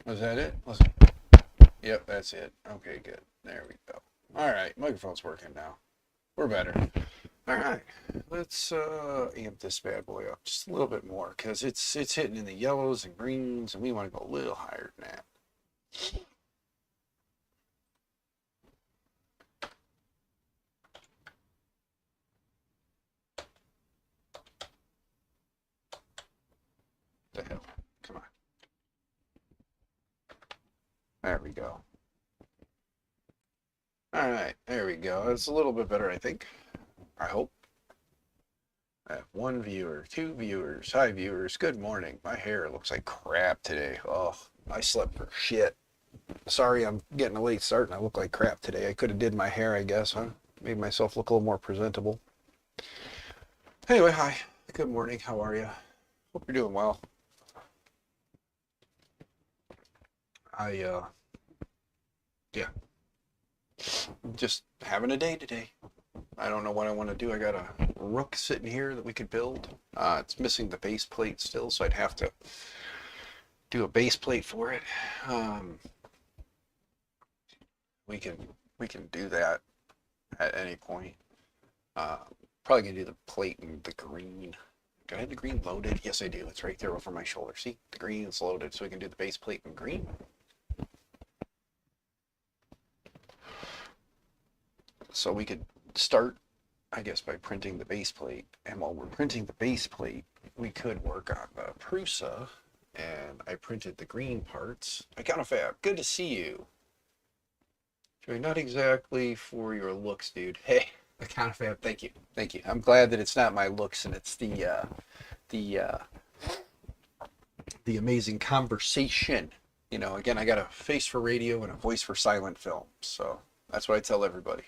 Was that it? Yep, that's it. Okay, good. There we go. All right, microphone's working now. We're better. All right, let's amp this bad boy up just a little bit more because it's hitting in the yellows and greens, and we want to go a little higher than that. The hell? Come on. There we go. All right, there we go. It's a little bit better, I think. I hope. I have one viewer, two viewers. Hi, viewers. Good morning. My hair looks like crap today. Oh, I slept for shit. Sorry, I'm getting a late start and I look like crap today. I could have did my hair, I guess, huh? Made myself look a little more presentable. Anyway, hi. Good morning. How are you? Hope you're doing well. I, yeah, just having a day today. I don't know what I want to do. I got a Rook sitting here that we could build. It's missing the base plate still, so I'd have to do a base plate for it. Um, we can we can do that at any point. Uh, Probably gonna do the plate and the green. Do I have the green loaded? Yes, I do. It's right there over my shoulder. See, the green is loaded, so we can do the base plate and green. So we could start, I guess, by printing the base plate. And while we're printing the base plate, we could work on the Prusa. And I printed the green parts. I kind of fab. Good to see you. Not exactly for your looks, dude. Hey, I kind of fab. Thank you, thank you. I'm glad that it's not my looks and it's the the amazing conversation. You know, again, I got a face for radio and a voice for silent film. So that's what I tell everybody.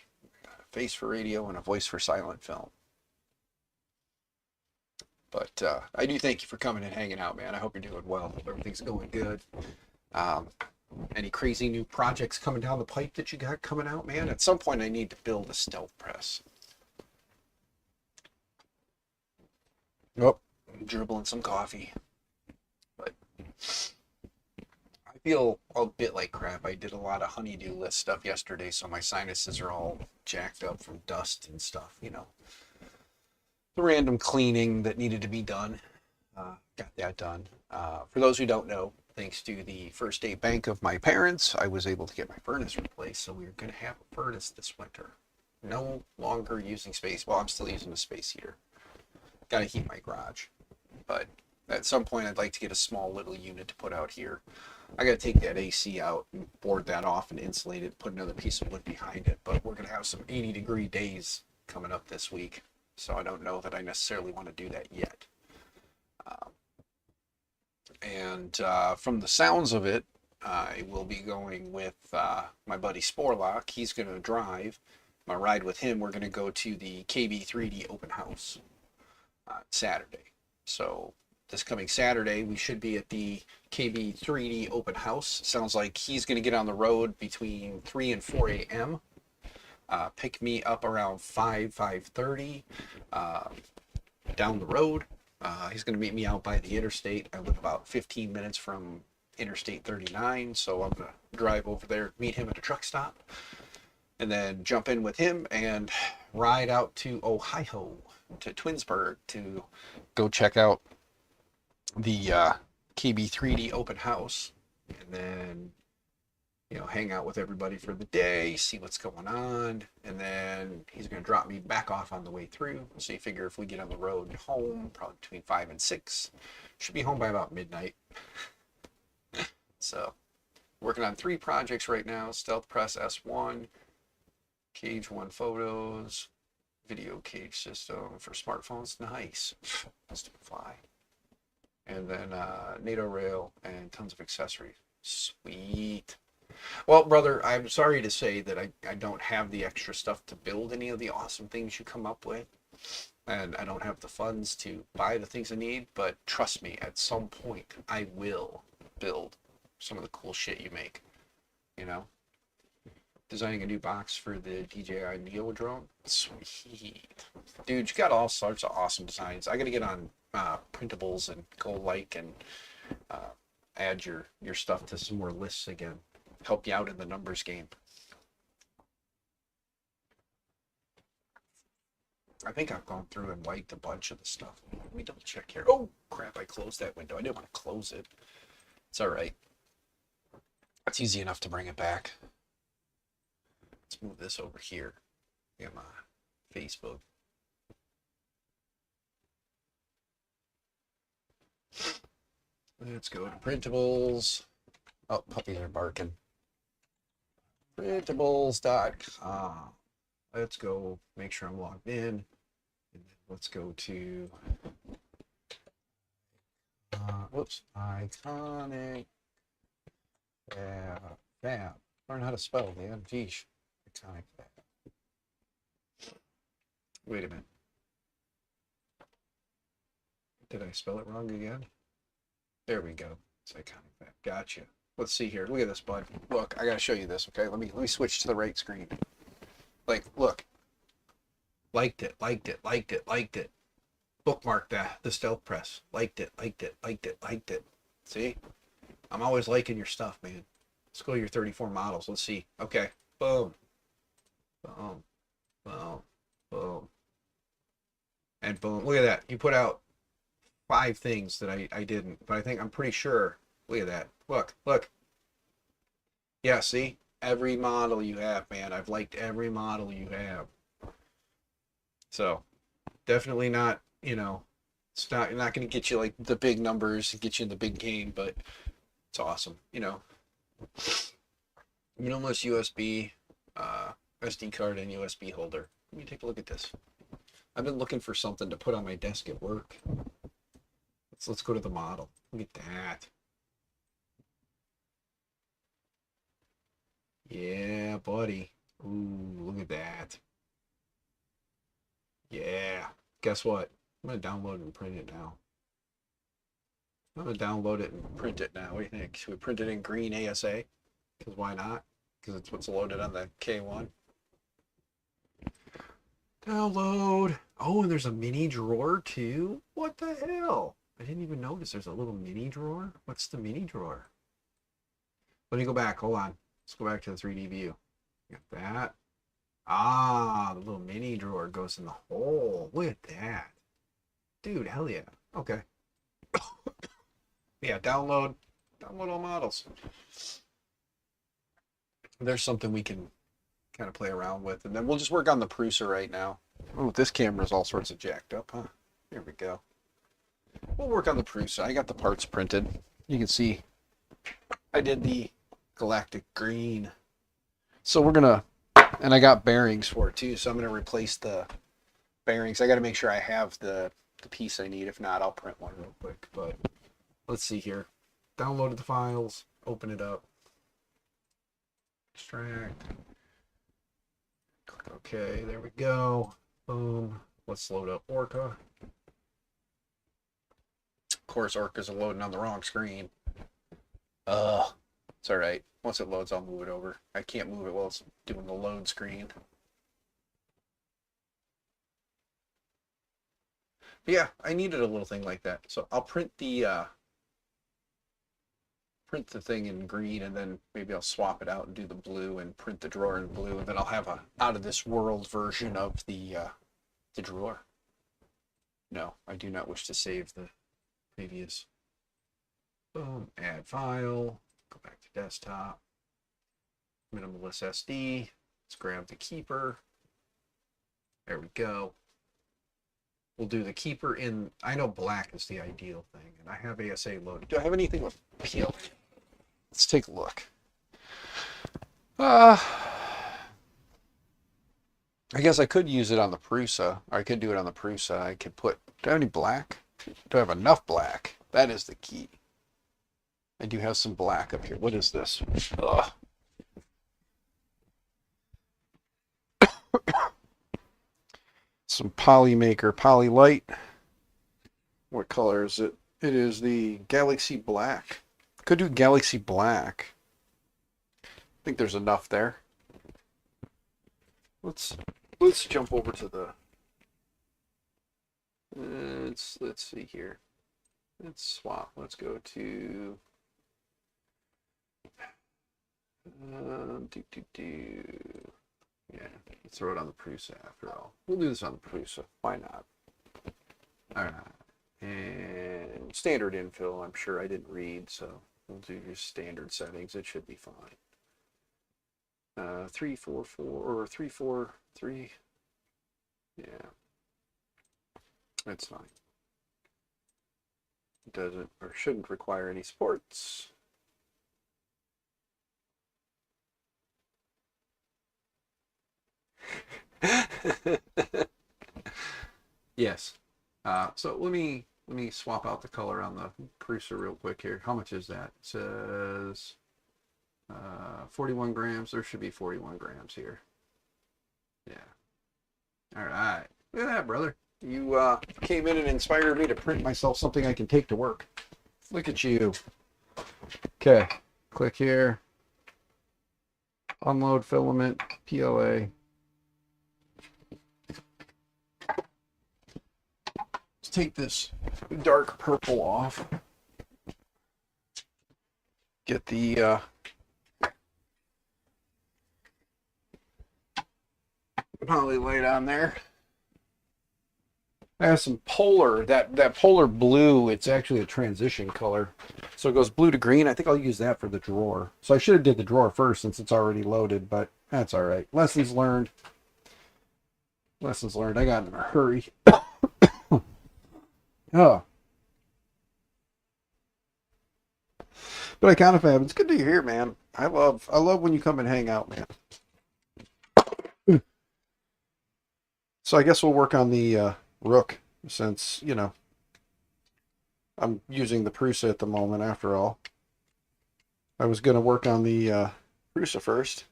A face for radio and a voice for silent film. But I do thank you for coming and hanging out, man. I hope you're doing well. Hope everything's going good. Um, any crazy new projects coming down the pipe that you got coming out, man? At some point, I need to build a stealth press. Oh, I'm dribbling some coffee. But I feel a bit like crap. I did a lot of honeydew list stuff yesterday, so my sinuses are all jacked up from dust and stuff, you know. The random cleaning that needed to be done. Got that done. For those who don't know, thanks to the first aid bank of my parents, I was able to get my furnace replaced, so we're going to have a furnace this winter. No longer using space. Well, I'm still using a space heater. Got to heat my garage. But at some point, I'd like to get a small little unit to put out here. I got to take that AC out and board that off and insulate it, put another piece of wood behind it. But we're going to have some 80-degree days coming up this week, so I don't know that I necessarily want to do that yet. And from the sounds of it, I will be going with my buddy Sporlock. He's going to drive. My ride with him, we're going to go to the KB3D open house Saturday. So this coming Saturday, we should be at the KB3D open house. Sounds like he's going to get on the road between 3 and 4 a.m. Pick me up around 5:30 down the road. He's going to meet me out by the interstate. I live about 15 minutes from Interstate 39, so I'm going to drive over there, meet him at a truck stop, and then jump in with him and ride out to Ohio, to Twinsburg, to go check out the KB3D open house, and then hang out with everybody for the day, see what's going on, and then he's going to drop me back off on the way through. So you figure if we get on the road and home, probably between 5 and 6, should be home by about midnight. So working on 3 projects right now: Stealth Press S1, Cage 1 photos, video cage system for smartphones. Nice. Let's fly. And then NATO rail and tons of accessories. Sweet. Well, brother, I'm sorry to say that I don't have the extra stuff to build any of the awesome things you come up with. And I don't have the funds to buy the things I need, but trust me, at some point, I will build some of the cool shit you make. You know? Designing a new box for the DJI Neo drone. Sweet. Dude, you got all sorts of awesome designs. I gotta get on printables and go like and add your stuff to some more lists again. Help you out in the numbers game. I think I've gone through and wiped a bunch of the stuff. Let me double check here. Oh, crap, I closed that window. I didn't want to close it. It's all right. It's easy enough to bring it back. Let's move this over here. Get my Facebook. Let's go to printables. Oh, puppies are barking. Printables.com. Let's go make sure I'm logged in. And then let's go to whoops, iconic fab. Learn how to spell, man. Geesh. Iconic fab. Wait a minute. Did I spell it wrong again? There we go. It's iconic fab. Gotcha. Let's see here. Look at this, bud. Look, I gotta show you this, okay? Let me switch to the right screen. Like, look. Liked it, liked it, liked it, liked it. Bookmarked the stealth press. Liked it, liked it, liked it, liked it. See? I'm always liking your stuff, man. Let's go to your 34 models. Let's see. Okay. Boom. Boom. Boom. Boom. And boom. Look at that. You put out 5 things that I didn't, but I'm pretty sure. Look at that. Look, look. Yeah, see? Every model you have, man. I've liked every model you have. So, definitely not, you know, it's not going to get you like the big numbers, get you in the big game, but it's awesome. You know, minimalist USB, SD card, and USB holder. Let me take a look at this. I've been looking for something to put on my desk at work. Let's go to the model. Look at that. Yeah, buddy. Ooh, look at that. Yeah. Guess what? I'm going to download and print it now. I'm going to download it and print it now. What do you think? Should we print it in green ASA? Because why not? Because it's what's loaded on the K1. Download. Oh, and there's a mini drawer too? What the hell? I didn't even notice there's a little mini drawer. What's the mini drawer? Let me go back. Hold on. Let's go back to the 3D view. Got that. Ah, the little mini drawer goes in the hole. Look at that. Dude, hell yeah. Okay. Yeah, download all models. There's something we can kind of play around with. And then we'll just work on the Prusa right now. Oh, this camera's all sorts of jacked up, huh? Here we go. We'll work on the Prusa. I got the parts printed. You can see I did the galactic green. So we're gonna, and I got bearings for it too, so I'm gonna replace the bearings. I gotta make sure I have the piece I need. If not, I'll print one real quick. But let's see here. Downloaded the files, open it up. Extract. Click OK, there we go. Boom. Let's load up Orca. Of course, Orca's loading on the wrong screen. It's alright. Once it loads, I'll move it over. I can't move it while it's doing the load screen. But yeah, I needed a little thing like that. So I'll print the thing in green, and then maybe I'll swap it out and do the blue and print the drawer in blue, and then I'll have a out of this world version of the drawer. No, I do not wish to save the previous. Boom, add file, go back to desktop, minimalist SD, let's grab the keeper. There we go. We'll do the keeper in, I know black is the ideal thing, and I have ASA loaded. Do I have anything with PL? Let's take a look. I guess I could use it on the Prusa, or I could do it on the Prusa. I could put, do I have any black? Do I have enough black? That is the key. I do have some black up here. What is this? Ugh. Some Polymaker Poly Light. What color is it? It is the Galaxy Black. Could do Galaxy Black. I think there's enough there. Let's jump over to the. Let's see here. Let's swap. Let's go to Yeah, let's throw it on the Prusa after all. We'll do this on the Prusa. Why not? All right. And standard infill, I'm sure I didn't read, so we'll do your standard settings. It should be fine. 344 or 343. Yeah, that's fine. It doesn't or shouldn't require any supports. Yes. So let me swap out the color on the Prusa real quick here. How much is that? It says 41 grams. There should be 41 grams here. Yeah. All right. Look at that, brother. You came in and inspired me to print myself something I can take to work. Look at you. Okay. Click here. Unload filament, PLA. Let's take this dark purple off. Get the poly light on there. I have some polar, that polar blue, it's actually a transition color. So it goes blue to green. I think I'll use that for the drawer. So I should have did the drawer first since it's already loaded, but that's all right. Lessons learned. Lessons learned. I got in a hurry. Oh. But I kind of have. It's good to hear, man. I love when you come and hang out, man. So I guess we'll work on the Rook since, you know, I'm using the Prusa at the moment after all. I was going to work on the Prusa first,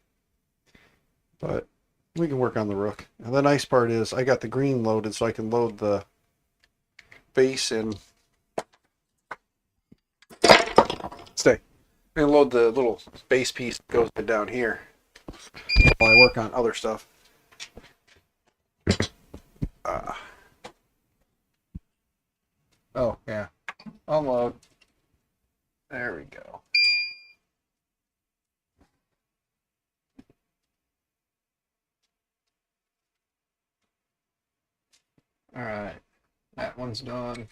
but we can work on the Rook. And the nice part is I got the green loaded so I can load the base in. Stay. And load the little base piece that goes down here while I work on other stuff. Oh, yeah. Unload. There we go. All right. That one's done.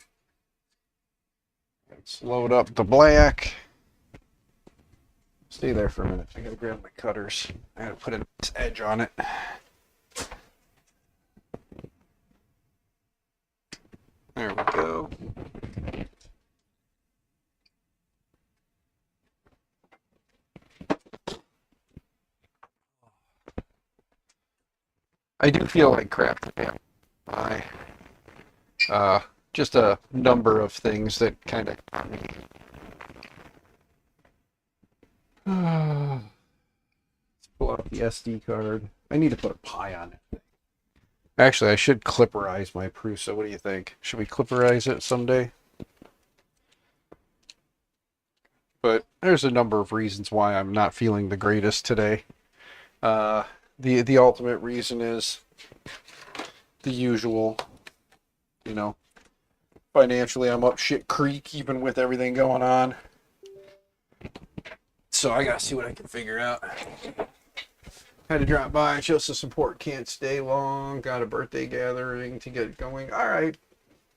Let's load up the black. Stay there for a minute. I gotta grab my cutters. I gotta put a nice edge on it. There we go. I do feel like crap today. Just a number of things that kind of got me. Let's pull out the SD card. I need to put a pie on it. Actually, I should clipperize my Prusa. What do you think? Should we clipperize it someday? But there's a number of reasons why I'm not feeling the greatest today. The ultimate reason is the usual, you know, financially I'm up shit creek even with everything going on. So I gotta see what I can figure out. Had to drop by, show some support, can't stay long, got a birthday gathering to get going. All right,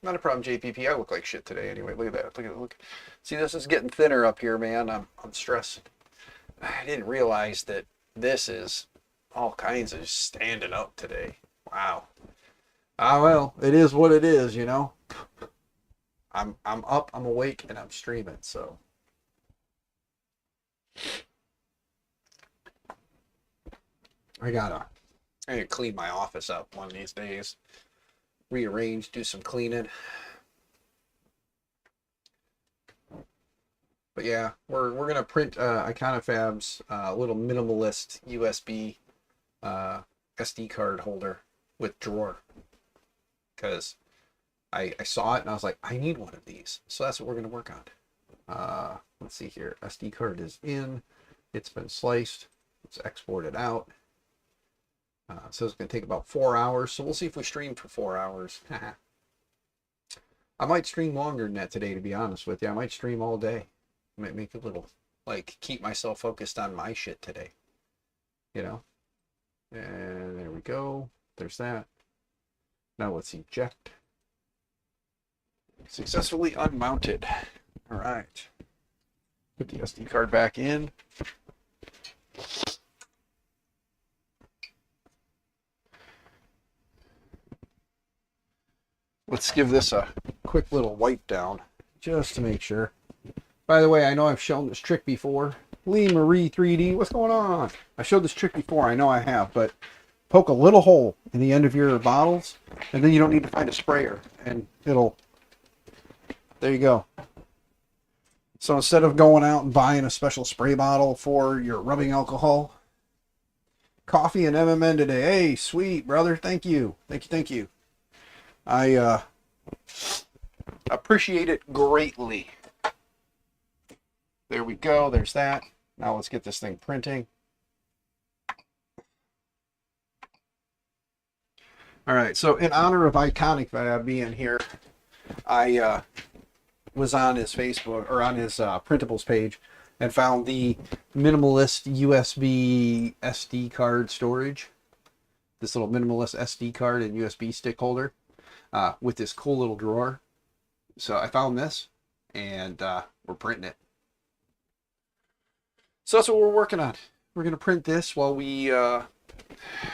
not a problem, JPP. I look like shit today anyway. Look at that. Look at it. Look. See, this is getting thinner up here, man. I'm stressed. I didn't realize that this is all kinds of standing up today. Wow. Ah, well, it is what it is, you know. I'm up, I'm awake, and I'm streaming, so. I gotta clean my office up one of these days. Rearrange, do some cleaning. But yeah, we're gonna print Iconifab's little minimalist USB SD card holder with drawer, because I saw it and I was like, I need one of these. So that's what we're gonna work on. Let's see here. SD card is in. It's been sliced. Let's export it out. So it's gonna take about 4 hours. So we'll see if we stream for 4 hours. I might stream longer than that today, to be honest with you. I might stream all day. Might make a little like keep myself focused on my shit today, you know. And there we go. There's that. Now let's eject. Successfully unmounted. All right. Put the SD card back in. Let's give this a quick little wipe down just to make sure. By the way, I know I've shown this trick before. Lee Marie 3D, what's going on? I showed this trick before, I know I have, but poke a little hole in the end of your bottles, and then you don't need to find a sprayer, and it'll, there you go. So instead of going out and buying a special spray bottle for your rubbing alcohol, coffee and MMN today. Hey, sweet brother, thank you. Thank you, thank you. I appreciate it greatly. There we go, there's that. Now let's get this thing printing. All right, so in honor of Iconic Fab being here, I was on his Facebook, or on his printables page, and found the minimalist USB SD card storage. This little minimalist SD card and USB stick holder with this cool little drawer. So I found this, and we're printing it. So that's what we're working on. We're going to print this while we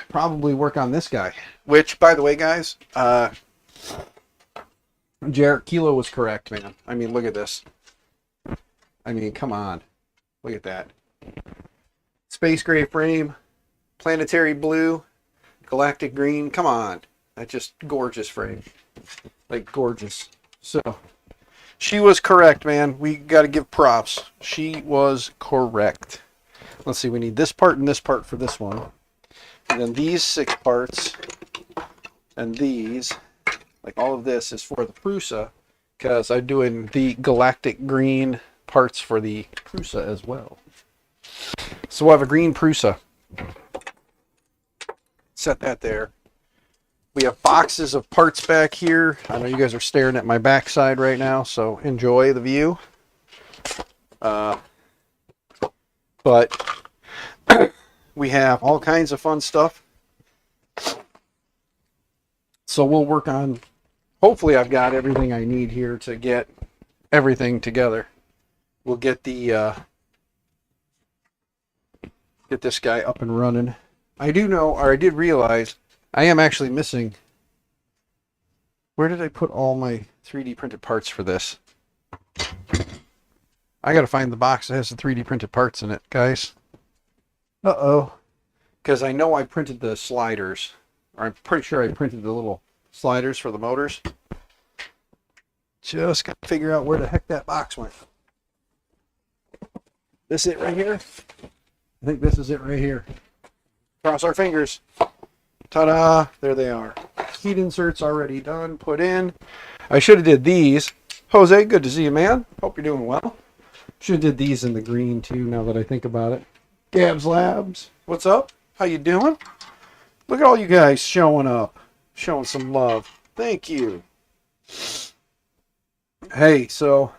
probably work on this guy. Which, by the way, guys, Jarrett Kilo was correct, man. I mean, look at this. I mean, come on. Look at that. Space gray frame, planetary blue, galactic green. Come on. That's just gorgeous frame. Like, gorgeous. So, she was correct, man. We got to give props. She was correct. Let's see, we need this part and this part for this one. And then these 6 parts and these, like all of this is for the Prusa, because I'm doing the galactic green parts for the Prusa as well. So we'll have a green Prusa. Set that there. We have boxes of parts back here. I know you guys are staring at my backside right now, so enjoy the view. But we have all kinds of fun stuff. So we'll work on, hopefully I've got everything I need here to get everything together. We'll get the get this guy up and running. I do know, or I did realize, I am actually missing. Where did I put all my 3D printed parts for this? I gotta find the box that has the 3D printed parts in it, guys. Uh-oh. Because I know I printed the sliders. Or I'm pretty sure I printed the little sliders for the motors. Just gotta figure out where the heck that box went. This it right here? I think this is it right here. Cross our fingers. Ta-da! There they are. Heat inserts already done, put in. I should have did these. Jose, good to see you, man. Hope you're doing well. Should have did these in the green too, now that I think about it. Gabs Labs, what's up? How you doing? Look at all you guys showing up. Showing some love. Thank you. Hey, so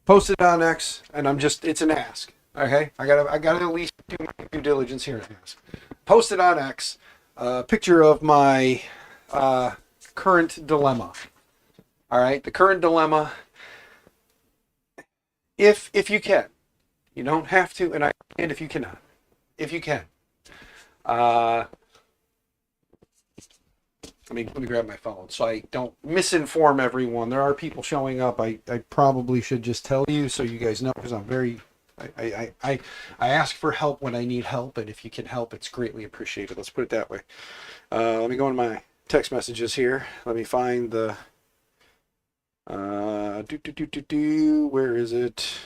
posted on X, and it's an ask. Okay? I gotta at least do my due diligence here and ask. Posted on X a picture of my current dilemma. All right, the current dilemma. If you can, you don't have to, and if you cannot, if you can. Let me grab my phone so I don't misinform everyone. There are people showing up. I probably should just tell you so you guys know, because I'm very. I ask for help when I need help, and if you can help, it's greatly appreciated. Let's put it that way. Let me go into my text messages here. Let me find the where is it?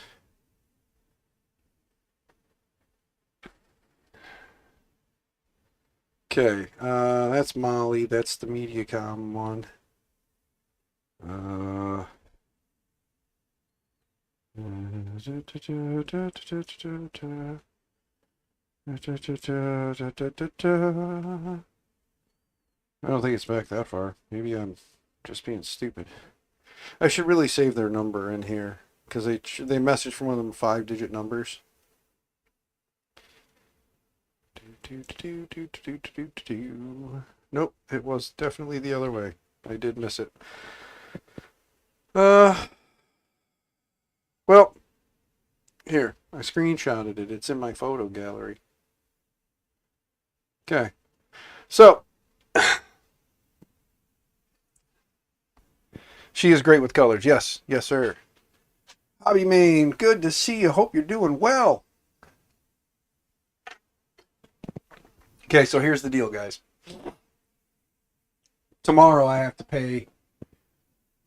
Okay, that's Molly. That's the Mediacom one. I don't think it's back that far. Maybe I'm just being stupid. I should really save their number in here, because they messaged from one of them 5-digit numbers. Nope, it was definitely the other way. I did miss it. Well, here, I screenshotted it. It's in my photo gallery. Okay. So, she is great with colors. Yes. Yes, sir. Hobby Main, good to see you. Hope you're doing well. Okay, so here's the deal, guys. Tomorrow I have to pay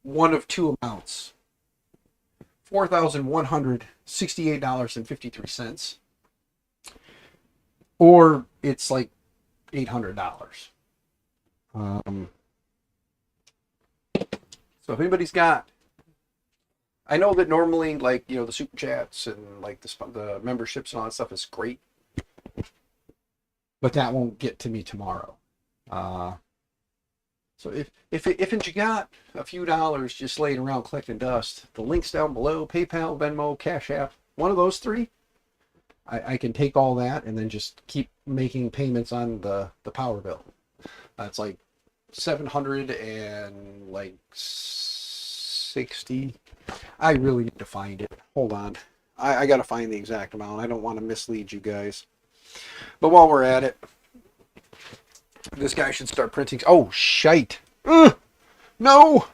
one of two amounts. $4,168.53. Or it's like $800. So if anybody's got, I know that normally, like, you know, the super chats and like the memberships and all that stuff is great, but that won't get to me tomorrow. So if you got a few dollars just laying around collecting dust, the links down below: PayPal, Venmo, Cash App, one of those three, I can take all that and then just keep making payments on the power bill. It's like 760. I really need to find it. Hold on. I got to find the exact amount. I don't want to mislead you guys. But while we're at it, this guy should start printing. Oh, shite. No.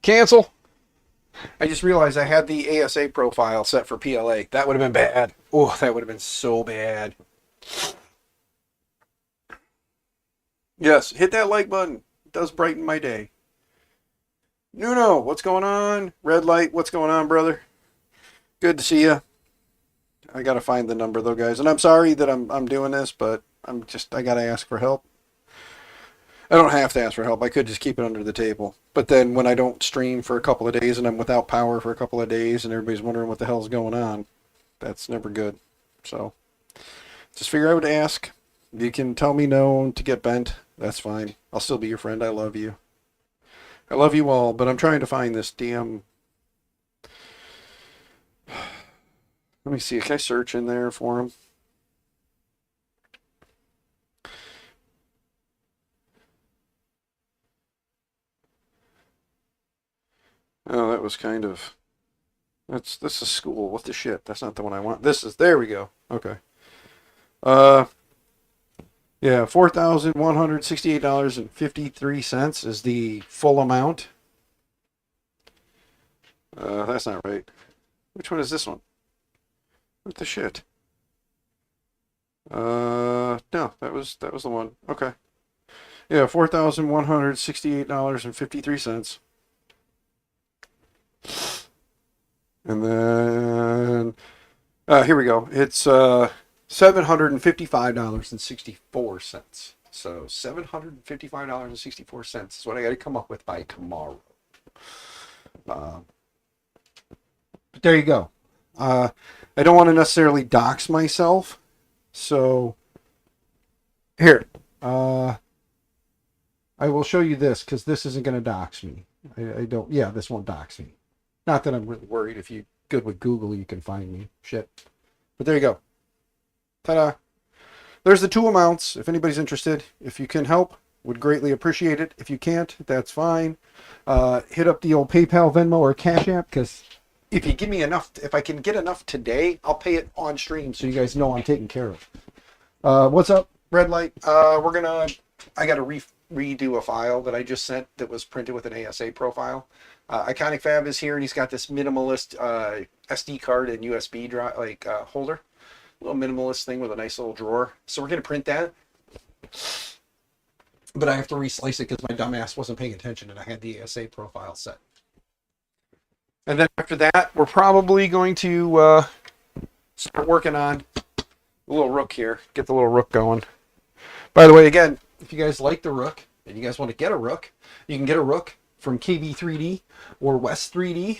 Cancel. I just realized I had the ASA profile set for PLA. That would have been bad. Oh, that would have been so bad. Yes, hit that like button. It does brighten my day. Nuno, what's going on? Red Light, what's going on, brother? Good to see you. I gotta find the number though, guys. And I'm sorry that I'm doing this, but I gotta ask for help. I don't have to ask for help. I could just keep it under the table. But then when I don't stream for a couple of days and I'm without power for a couple of days and everybody's wondering what the hell's going on, that's never good. So just figure out what to ask. You can tell me no to get bent. That's fine. I'll still be your friend. I love you. I love you all, but I'm trying to find this damn... Let me see. Can I search in there for him? Oh, that was kind of... This is school. What the shit? That's not the one I want. There we go. Okay. Yeah, $4,168.53 is the full amount. That's not right. Which one is this one? What the shit? No, that was the one. Okay. Yeah, $4,168.53. And then here we go. It's $755.64. So $755.64 is what I got to come up with by tomorrow. But there you go. I don't want to necessarily dox myself, so here, I will show you this because this isn't going to dox me. I don't. Yeah, this won't dox me. Not that I'm really worried. If you're good with Google, you can find me. Shit. But there you go. Ta-da. There's the two amounts. If anybody's interested, if you can help, would greatly appreciate it. If you can't, that's fine. Hit up the old PayPal, Venmo, or Cash App, because if you give me enough, if I can get enough today, I'll pay it on stream so you guys know I'm taken care of. What's up, Red Light? I got to redo a file that I just sent that was printed with an ASA profile. Iconic Fab is here, and he's got this minimalist SD card and USB drive holder. Little minimalist thing with a nice little drawer. So we're going to print that. But I have to reslice it because my dumbass wasn't paying attention and I had the ASA profile set. And then after that, we're probably going to start working on the little Rook here. Get the little Rook going. By the way, again, if you guys like the Rook and you guys want to get a Rook, you can get a Rook from KB3D or West 3D.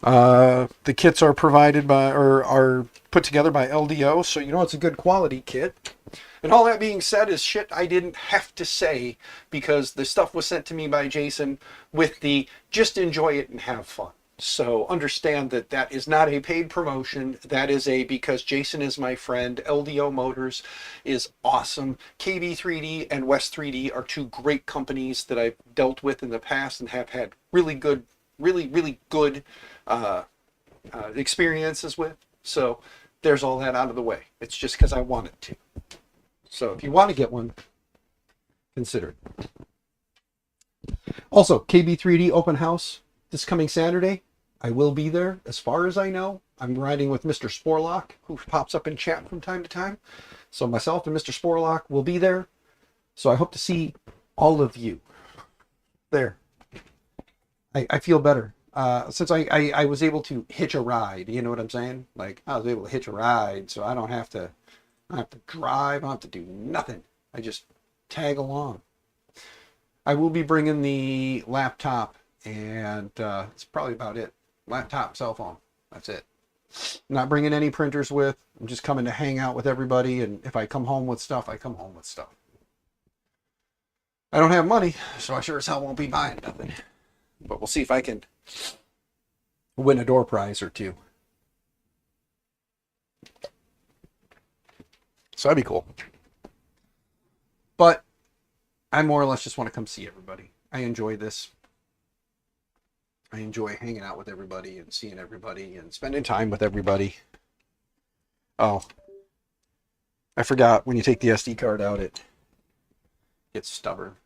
The kits are provided by, or are put together by LDO, so you know it's a good quality kit. And all that being said is shit I didn't have to say because the stuff was sent to me by Jason with the just enjoy it and have fun. So understand that that is not a paid promotion. That is a because Jason is my friend. LDO Motors is awesome. KB3D and West 3D are two great companies that I've dealt with in the past and have had really good, really good experiences with. So there's all that out of the way. It's just because I wanted to. So if you want to get one, consider it. Also, KB3D open house this coming Saturday. I will be there, as far as I know. I'm riding with Mr. Sporlock, who pops up in chat from time to time. So myself and Mr. Sporlock will be there. So I hope to see all of you there. I feel better. Since I was able to hitch a ride, you know what I'm saying? Like, I was able to hitch a ride, so I don't have to drive, I don't have to do nothing. I just tag along. I will be bringing the laptop, and it's probably about it. Laptop, cell phone, that's it. I'm not bringing any printers with. I'm just coming to hang out with everybody, and if I come home with stuff, I come home with stuff. I don't have money, so I sure as hell won't be buying nothing. But we'll see if I can win a door prize or two. So that'd be cool. But I more or less just want to come see everybody. I enjoy this. I enjoy hanging out with everybody and seeing everybody and spending time with everybody. Oh, I forgot, when you take the SD card out, it gets stubborn.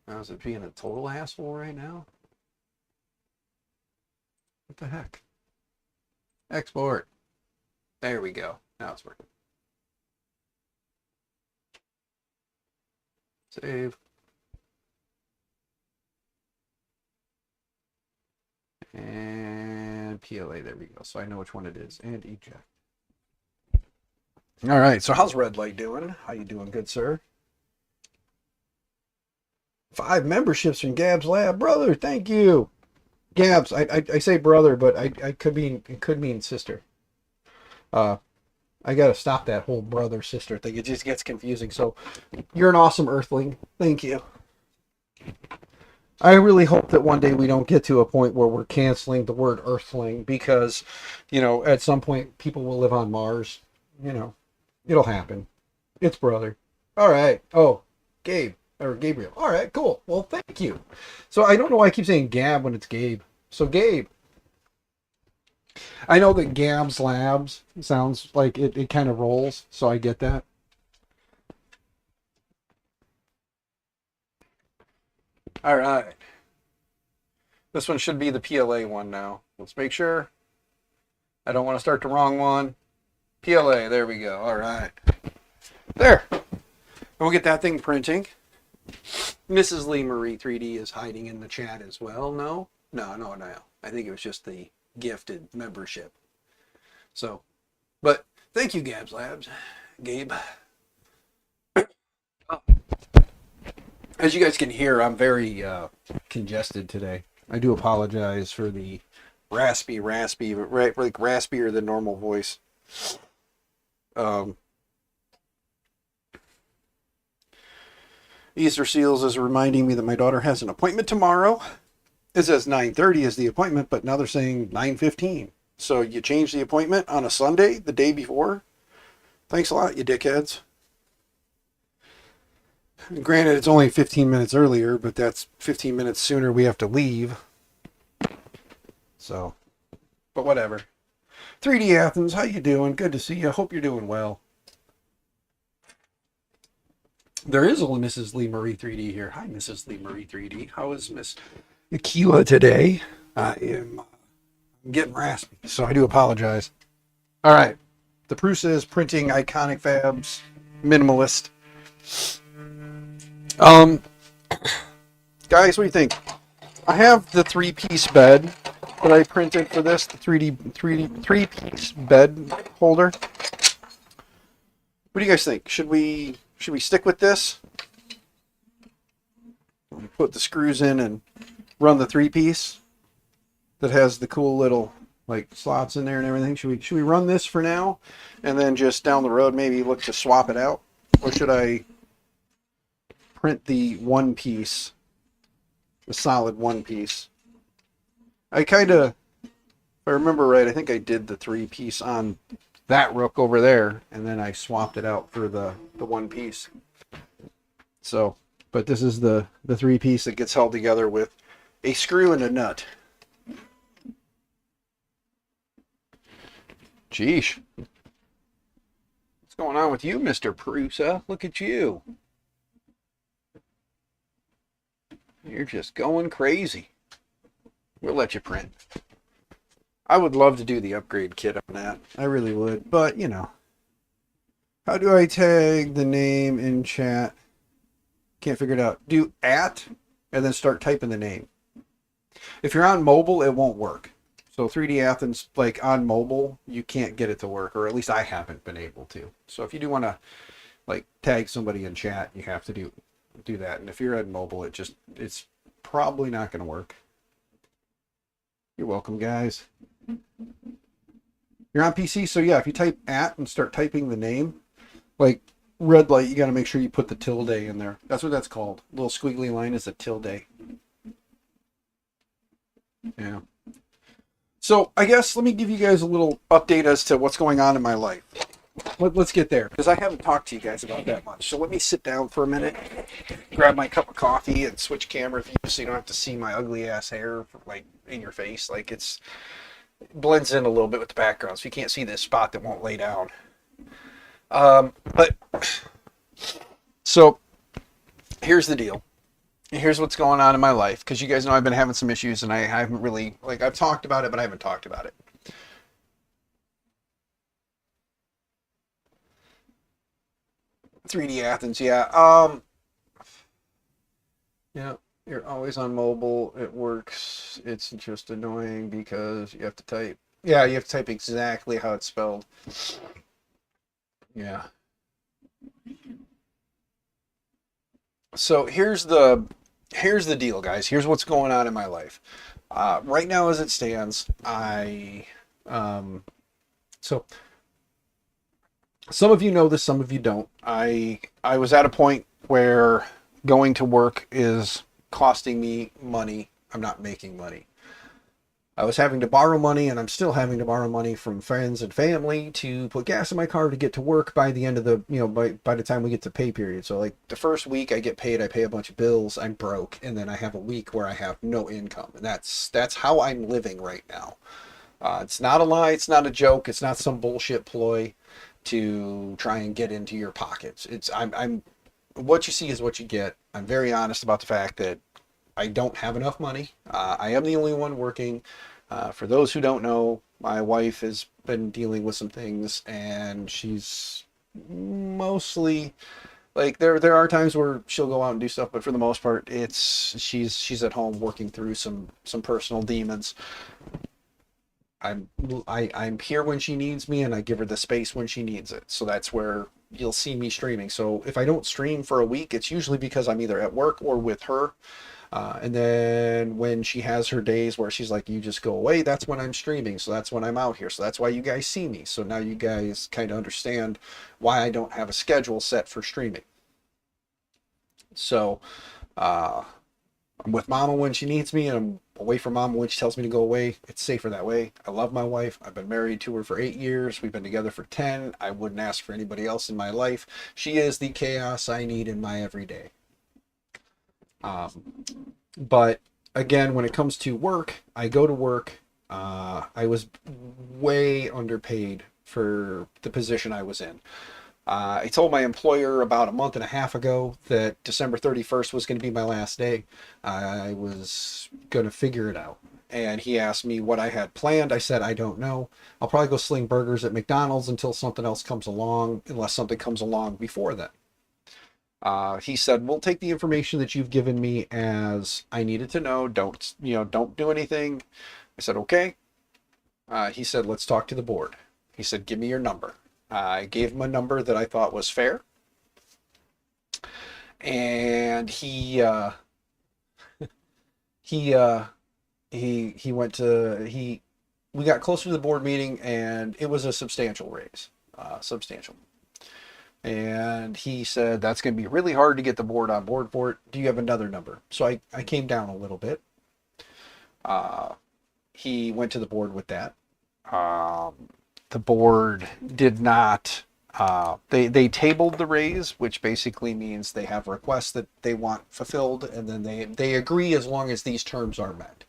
Now, is it being a total asshole right now? What the heck? Export. There we go. Now it's working. Save. And PLA, there we go. So I know which one it is. And eject. All right, so how's Red Light doing? How you doing, good sir? 5 memberships from Gab's Lab. Brother, thank you. Gabs, I say brother, but it could mean sister. I got to stop that whole brother-sister thing. It just gets confusing. So you're an awesome earthling. Thank you. I really hope that one day we don't get to a point where we're canceling the word earthling because, you know, at some point people will live on Mars. You know, it'll happen. It's brother. All right. Oh, Gabe or Gabriel. All right, cool. Well, thank you. So I don't know why I keep saying Gab when it's Gabe. So Gabe. I know that Gab's Labs sounds like it kind of rolls, so I get that. All right. This one should be the PLA one now. Let's make sure. I don't want to start the wrong one. PLA, there we go. All right. There. And we'll get that thing printing. Mrs. Lee Marie 3D is hiding in the chat as well. No. I think it was just the gifted membership. So, but thank you, Gab's Labs. Gabe. Oh. As you guys can hear, I'm very congested today. I do apologize for the raspy, right, like raspier than normal voice. Easter Seals is reminding me that my daughter has an appointment tomorrow. It says 9:30 is the appointment, but now they're saying 9:15. So you change the appointment on a Sunday, the day before? Thanks a lot, you dickheads. Granted, it's only 15 minutes earlier, but that's 15 minutes sooner we have to leave. So, but whatever. 3D Athens, how you doing? Good to see you. Hope you're doing well. There is a Mrs. Lee Marie 3D here. Hi, Mrs. Lee Marie 3D. How is Miss Akila today? I'm getting raspy, so I do apologize. All right. The Prusa is printing Iconic Fabs Minimalist. Guys, what do you think? I have the 3-piece bed that I printed for this, the 3-piece bed holder. What do you guys think? Should we stick with this? Put the screws in and run the 3-piece that has the cool little like slots in there and everything. Should we run this for now and then just down the road maybe look to swap it out? Or should I print the 1-piece, the solid 1-piece? if I remember right, I think I did the 3-piece on that Rook over there, and then I swapped it out for the 1-piece. So, but this is the 3-piece that gets held together with a screw and a nut. Geesh. What's going on with you, Mr. Prusa? Look at you. You're just going crazy. We'll let you print. I would love to do the upgrade kit on that. I really would. But, you know. How do I tag the name in chat? Can't figure it out. Do @ and then start typing the name. If you're on mobile, it won't work. So 3D Athens, like on mobile, you can't get it to work, or at least I haven't been able to. So if you do want to like tag somebody in chat, you have to do that. And if you're on mobile, it's probably not going to work. You're welcome, guys. You're on PC, so yeah, if you type @ and start typing the name, like red light, you got to make sure you put the tilde in there. That's what that's called. Little squiggly line is a tilde. Yeah. So I guess let me give you guys a little update as to what's going on in my life. Let's get there, because I haven't talked to you guys about that much. So let me sit down for a minute, grab my cup of coffee, and switch camera view so you don't have to see my ugly ass hair like in your face. Like it blends in a little bit with the background, so you can't see this spot that won't lay down. But so here's the deal. Here's what's going on in my life, because you guys know I've been having some issues, and I haven't really, like, I've talked about it, but I haven't talked about it. .3D Athens, yeah. Yeah, you're always on mobile. It works. It's just annoying because you have to type. Yeah, you have to type exactly how it's spelled. Yeah. So here's the deal, guys. Here's what's going on in my life. Right now, as it stands, so some of you know this, some of you don't. I was at a point where going to work is costing me money. I'm not making money. I was having to borrow money, and I'm still having to borrow money from friends and family to put gas in my car to get to work by the end of the, by the time we get to pay period. So like the first week I get paid, I pay a bunch of bills, I'm broke, and then I have a week where I have no income. And that's how I'm living right now. It's not a lie, it's not a joke, it's not some bullshit ploy to try and get into your pockets. I'm what you see is what you get. I'm very honest about the fact that I don't have enough money. I am the only one working. For those who don't know, my wife has been dealing with some things, and she's mostly like there are times where she'll go out and do stuff, but for the most part, she's at home working through some personal demons. I'm here when she needs me, and I give her the space when she needs it. So that's where you'll see me streaming. So if I don't stream for a week, it's usually because I'm either at work or with her. And then when she has her days where she's like, you just go away, that's when I'm streaming. So that's when I'm out here. So that's why you guys see me. So now you guys kind of understand why I don't have a schedule set for streaming. So I'm with Mama when she needs me, and I'm away from Mama when she tells me to go away. It's safer that way. I love my wife. I've been married to her for 8 years. We've been together for 10. I wouldn't ask for anybody else in my life. She is the chaos I need in my everyday. But again, when it comes to work, I go to work. I was way underpaid for the position I was in. I told my employer about a month and a half ago that December 31st was going to be my last day. I was going to figure it out. And he asked me what I had planned. I said, I don't know. I'll probably go sling burgers at McDonald's until something else comes along, unless something comes along before then. He said, we'll take the information that you've given me as I needed to know. Don't do anything. I said, okay. He said, let's talk to the board. He said, give me your number. I gave him a number that I thought was fair. And he we got closer to the board meeting, and it was a substantial raise. Substantial. And he said, that's going to be really hard to get the board on board for it. Do you have another number? So I came down a little bit. he went to the board with that. The board did not. They tabled the raise, which basically means they have requests that they want fulfilled, and then they agree as long as these terms are met.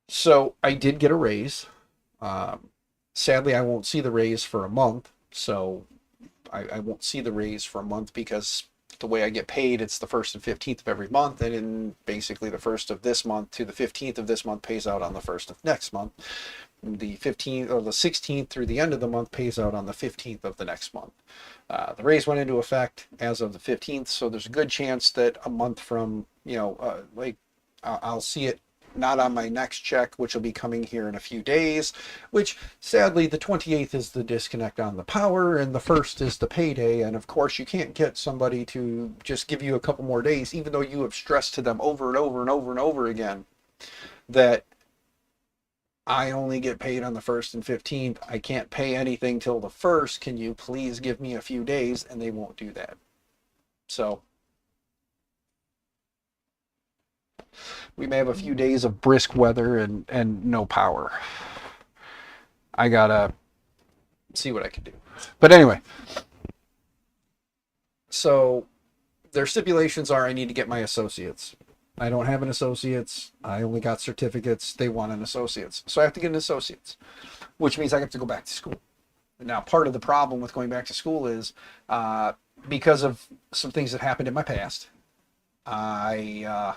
So I did get a raise. Sadly, I won't see the raise for a month. So I won't see the raise for a month because the way I get paid, it's the 1st and 15th of every month, and in basically the 1st of this month to the 15th of this month pays out on the 1st of next month. The 15th or the 16th through the end of the month pays out on the 15th of the next month. The raise went into effect as of the 15th, so there's a good chance that a month from, I'll see it not on my next check, which will be coming here in a few days, which sadly the 28th is the disconnect on the power and the 1st is the payday. And of course you can't get somebody to just give you a couple more days, even though you have stressed to them over and over and over and over again that I only get paid on the 1st and 15th. I can't pay anything till the 1st. Can you please give me a few days? And they won't do that. So we may have a few days of brisk weather and no power. I gotta see what I can do. But anyway, so their stipulations are I need to get my associates. I don't have an associate's. I only got certificates. They want an associate's. So I have to get an associate's, which means I have to go back to school. Now, part of the problem with going back to school is because of some things that happened in my past, I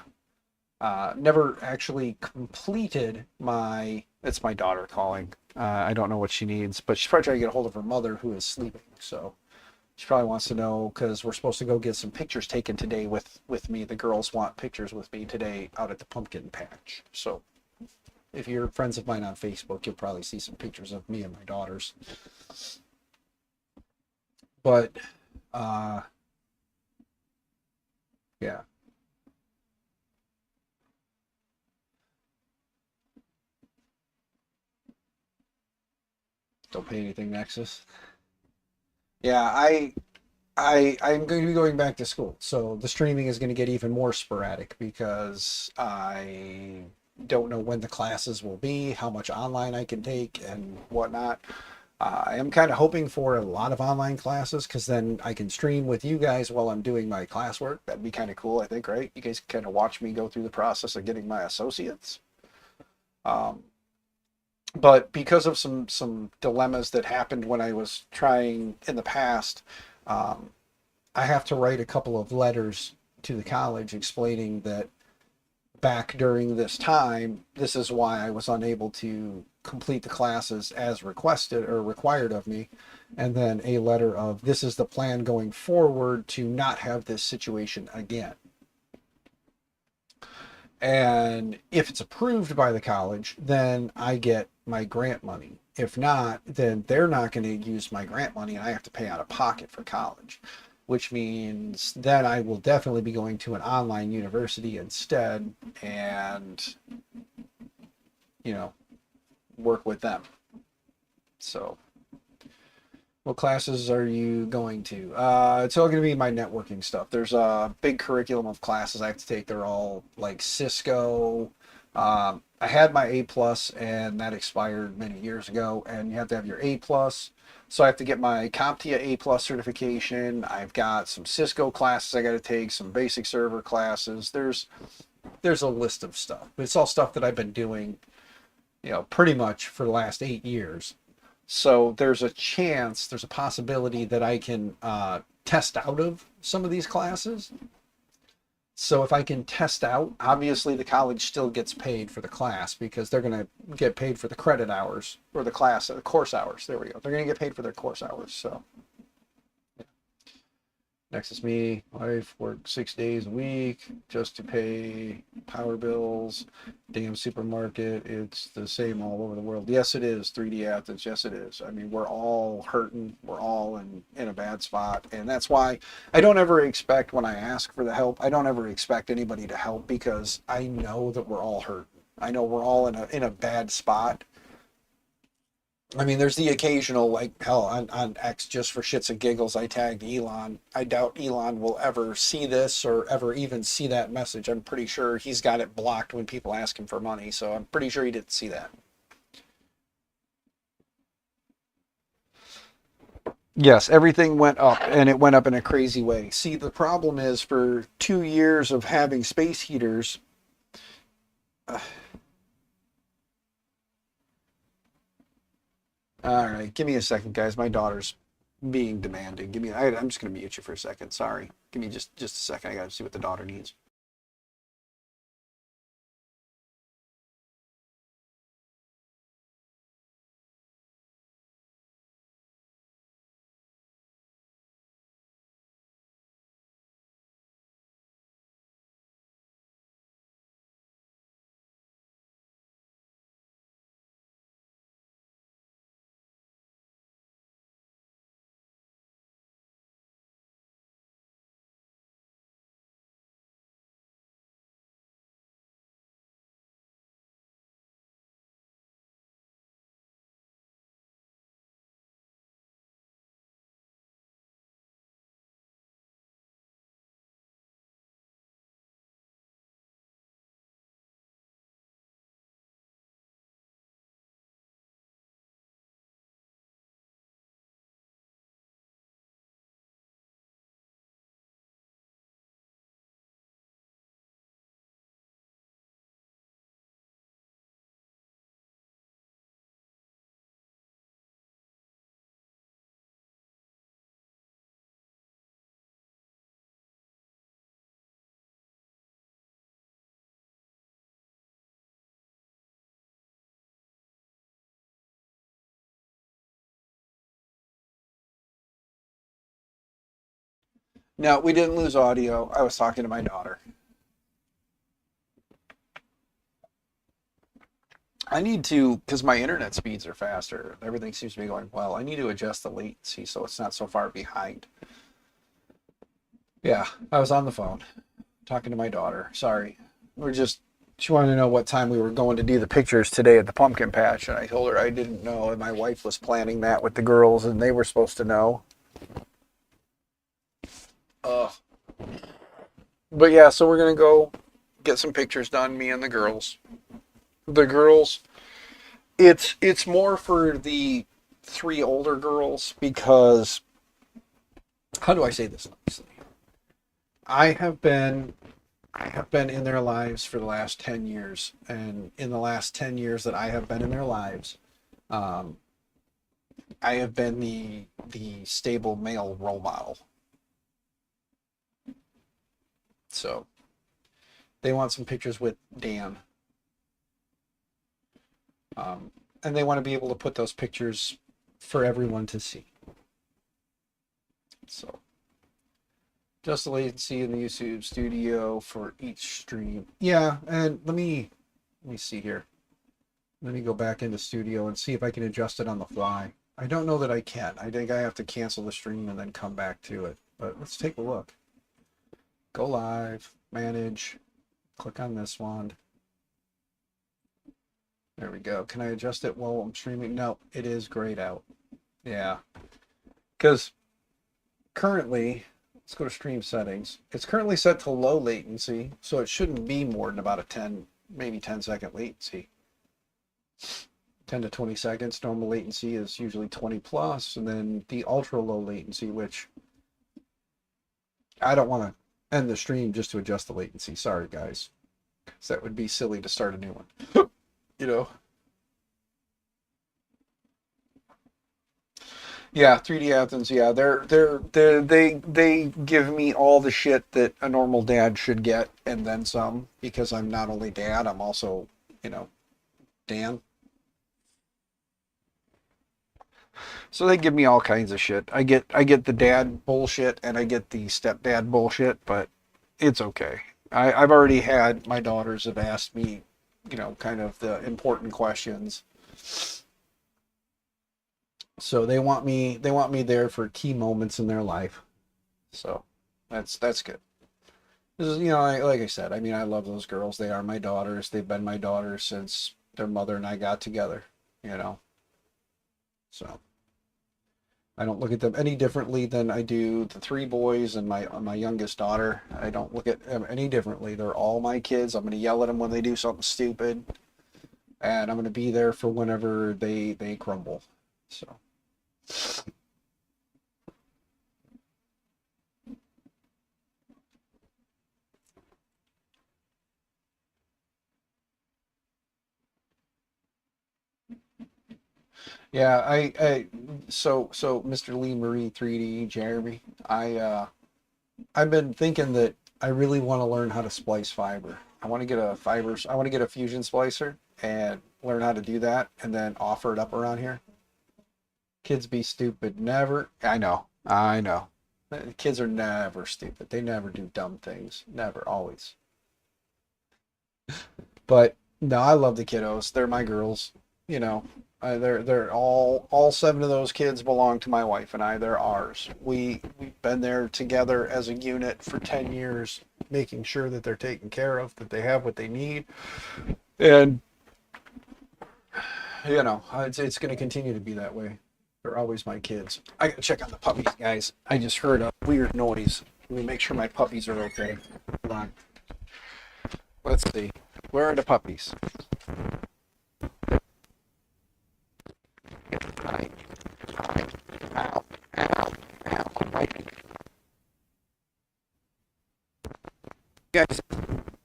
never actually completed my, it's my daughter calling. I don't know what she needs, but she's probably trying to get a hold of her mother who is sleeping. So she probably wants to know because we're supposed to go get some pictures taken today with me. The girls want pictures with me today out at the pumpkin patch. So if you're friends of mine on Facebook, you'll probably see some pictures of me and my daughters. But, yeah. Don't pay anything, Nexus. Yeah, I'm going to be going back to school, so the streaming is going to get even more sporadic because I don't know when the classes will be, how much online I can take, and whatnot. I am kind of hoping for a lot of online classes because then I can stream with you guys while I'm doing my classwork. That'd be kind of cool, I think, right? You guys can kind of watch me go through the process of getting my associates. But because of some dilemmas that happened when I was trying in the past, I have to write a couple of letters to the college explaining that back during this time, this is why I was unable to complete the classes as requested or required of me, and then a letter of this is the plan going forward to not have this situation again. And if it's approved by the college, then I get my grant money. If not, then they're not going to use my grant money and I have to pay out of pocket for college, which means then I will definitely be going to an online university instead and, work with them. So what classes are you going to? It's all going to be my networking stuff. There's a big curriculum of classes I have to take. They're all like Cisco. I had my A+, and that expired many years ago, and you have to have your A+. So I have to get my CompTIA A+ certification. I've got some Cisco classes I got to take, some basic server classes. There's a list of stuff. But it's all stuff that I've been doing, pretty much for the last 8 years. So there's a possibility that I can test out of some of these classes. So if I can test out, obviously the college still gets paid for the class because they're going to get paid for the credit hours or the course hours. There we go. They're going to get paid for their course hours. So next is me. Wife work 6 days a week just to pay power bills. Damn supermarket. It's the same all over the world. Yes, it is. 3D Athens. Yes, it is. I mean, we're all hurting. We're all in a bad spot. And that's why I don't ever expect when I ask for the help, I don't ever expect anybody to help because I know that we're all hurting. I know we're all in a bad spot. I mean, there's the occasional, like, hell, on X, just for shits and giggles, I tagged Elon. I doubt Elon will ever see this or ever even see that message. I'm pretty sure he's got it blocked when people ask him for money, so I'm pretty sure he didn't see that. Yes, everything went up, and it went up in a crazy way. See, the problem is for 2 years of having space heaters, uh, all right, give me a second, guys. My daughter's being demanding. I'm just gonna mute you for a second. Sorry. Give me just a second. I gotta see what the daughter needs. No, we didn't lose audio. I was talking to my daughter. I need to, because my internet speeds are faster. Everything seems to be going well. I need to adjust the latency so it's not so far behind. Yeah, I was on the phone talking to my daughter. Sorry. She wanted to know what time we were going to do the pictures today at the pumpkin patch, and I told her I didn't know, and my wife was planning that with the girls, and they were supposed to know. Uh, but yeah, so we're gonna go get some pictures done, me and the girls. The girls, it's more for the three older girls because how do I say this nicely? I have been I have been in their lives for the last 10 years, and in the last 10 years that I have been in their lives, um, I have been the stable male role model. So they want some pictures with Dan, um, and they want to be able to put those pictures for everyone to see. So just the latency in the YouTube studio for each stream. Yeah, and let me see here. Let me go back into studio and see if I can adjust it on the fly. I don't know that I can. I think I have to cancel the stream and then come back to it. But let's take a look. Go live, manage, click on this one. There we go. Can I adjust it while I'm streaming? No, it is grayed out. Yeah. Because currently, let's go to stream settings. It's currently set to low latency, so it shouldn't be more than about a 10, maybe 10-second latency. 10 to 20 seconds. Normal latency is usually 20 plus, and then the ultra low latency, which I don't want to end the stream just to adjust the latency. Sorry, guys. Because that would be silly to start a new one. You know? Yeah, 3D Athens. Yeah, they give me all the shit that a normal dad should get, and then some. Because I'm not only dad, I'm also, you know, Dan. So they give me all kinds of shit. I get the dad bullshit and I get the stepdad bullshit, but it's okay. I've already had my daughters have asked me, kind of the important questions. So they want me there for key moments in their life. So that's good. This is, like I said, I mean, I love those girls. They are my daughters. They've been my daughters since their mother and I got together, you know. So I don't look at them any differently than I do the three boys and my youngest daughter. I don't look at them any differently. They're all my kids. I'm going to yell at them when they do something stupid, and I'm going to be there for whenever they crumble. So. Yeah, so Mr. Lee Marie 3D Jeremy, I've been thinking that I really want to learn how to splice fiber. I want to get I want to get a fusion splicer and learn how to do that and then offer it up around here. Kids be stupid. Never. I know. I know. Kids are never stupid. They never do dumb things. Never. Always. But no, I love the kiddos. They're my girls. You know, they're all seven of those kids belong to my wife and I. They're ours. We've been there together as a unit for 10 years, making sure that they're taken care of, that they have what they need, and you know, it's going to continue to be that way. They're always my kids. I gotta check on the puppies, guys. I just heard a weird noise. Let me make sure my puppies are okay. Hold on. Let's see. Where are the puppies? Hi. Hi. Ow. Ow. Ow. I'm biting. Guys,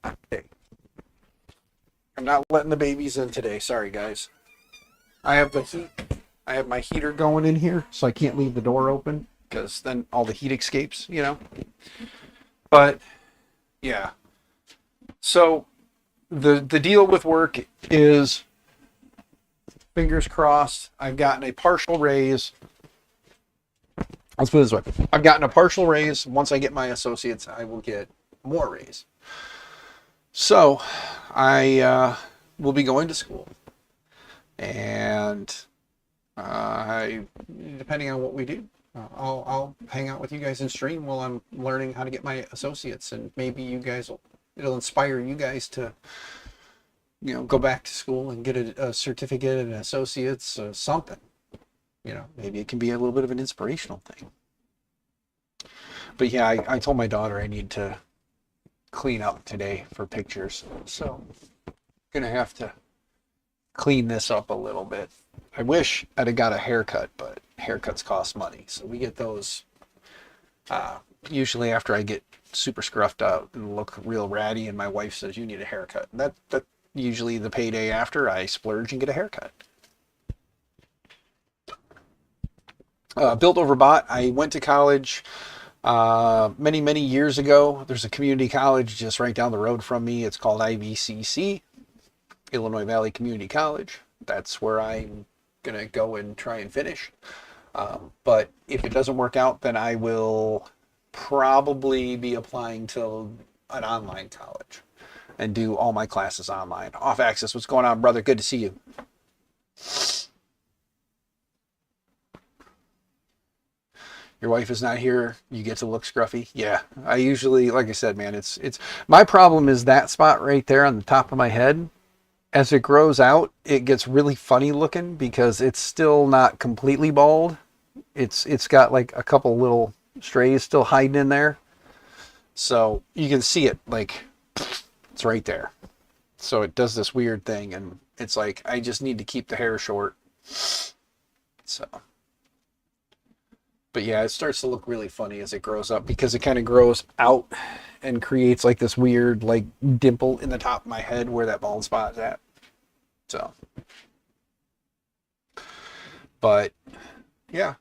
okay. I'm not letting the babies in today. Sorry, guys. I have the heat. I have my heater going in here, so I can't leave the door open because then all the heat escapes, you know. But yeah. So the deal with work is, fingers crossed, I've gotten a partial raise. Let's put it this way. I've gotten a partial raise. Once I get my associates, I will get more raise. So I will be going to school. And depending on what we do, I'll hang out with you guys in stream while I'm learning how to get my associates, and maybe it'll inspire you guys to, you know, go back to school and get a certificate and associates, something. You know, maybe it can be a little bit of an inspirational thing. But yeah, I told my daughter I need to clean up today for pictures, so I'm gonna have to clean this up a little bit. I wish I'd have got a haircut, but haircuts cost money, so we get those usually after I get super scruffed out and look real ratty, and my wife says you need a haircut. And that usually the payday after I splurge and get a haircut. Built over bought. I went to college many years ago. There's a community college just right down the road from me. It's called IVCC, Illinois Valley Community College. That's where I'm gonna go and try and finish. But if it doesn't work out, then I will probably be applying to an online college and do all my classes online. Off Access, what's going on, brother? Good to see you. Your wife is not here, you get to look scruffy. Yeah, I usually, like I said, man, it's my problem is that spot right there on the top of my head. As it grows out, it gets really funny looking because it's still not completely bald. It's got like a couple little strays still hiding in there. So you can see it, like, it's right there. So it does this weird thing, and it's like, I just need to keep the hair short. So, but yeah, it starts to look really funny as it grows up because it kind of grows out and creates like this weird like dimple in the top of my head where that bald spot is at. So, but yeah,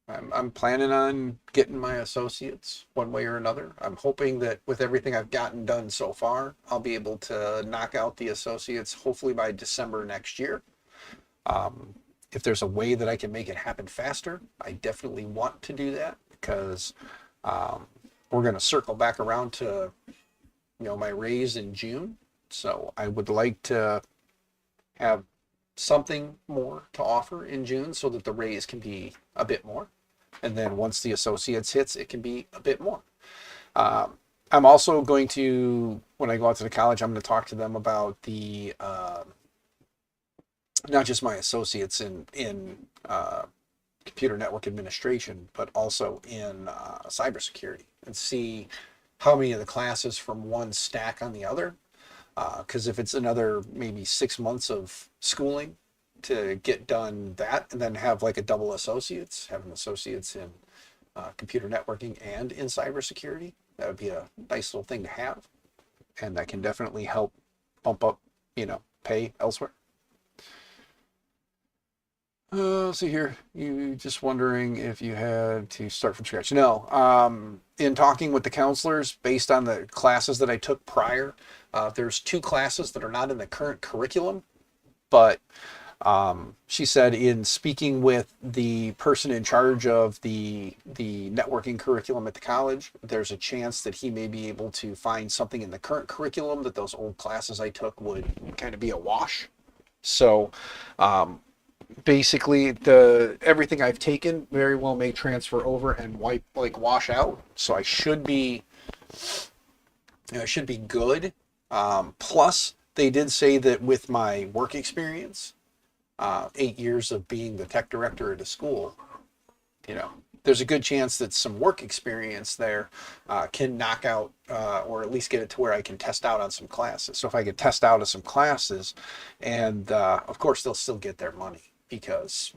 I'm planning on getting my associates one way or another. I'm hoping that with everything I've gotten done so far, I'll be able to knock out the associates hopefully by December next year. If there's a way that I can make it happen faster, I definitely want to do that because we're going to circle back around to, you know, my raise in June. So I would like to have something more to offer in June so that the raise can be a bit more. And then once the associates hits, it can be a bit more. I'm also going to, when I go out to the college, I'm going to talk to them about the not just my associates in computer network administration, but also in cybersecurity, and see how many of the classes from one stack on the other. Because if it's another maybe 6 months of schooling to get done that, and then have like a double associates, have an associates in computer networking and in cybersecurity, that would be a nice little thing to have, and that can definitely help bump up, pay elsewhere. Let's see here. You just wondering if you had to start from scratch? No. In talking with the counselors, based on the classes that I took prior, there's 2 classes that are not in the current curriculum, but she said in speaking with the person in charge of the networking curriculum at the college, there's a chance that he may be able to find something in the current curriculum that those old classes I took would kind of be a wash. So basically everything I've taken very well may transfer over and wash out. So I should be good. Plus, they did say that with my work experience, 8 years of being the tech director at a school, there's a good chance that some work experience there can knock out or at least get it to where I can test out on some classes. So if I could test out of some classes, and of course they'll still get their money because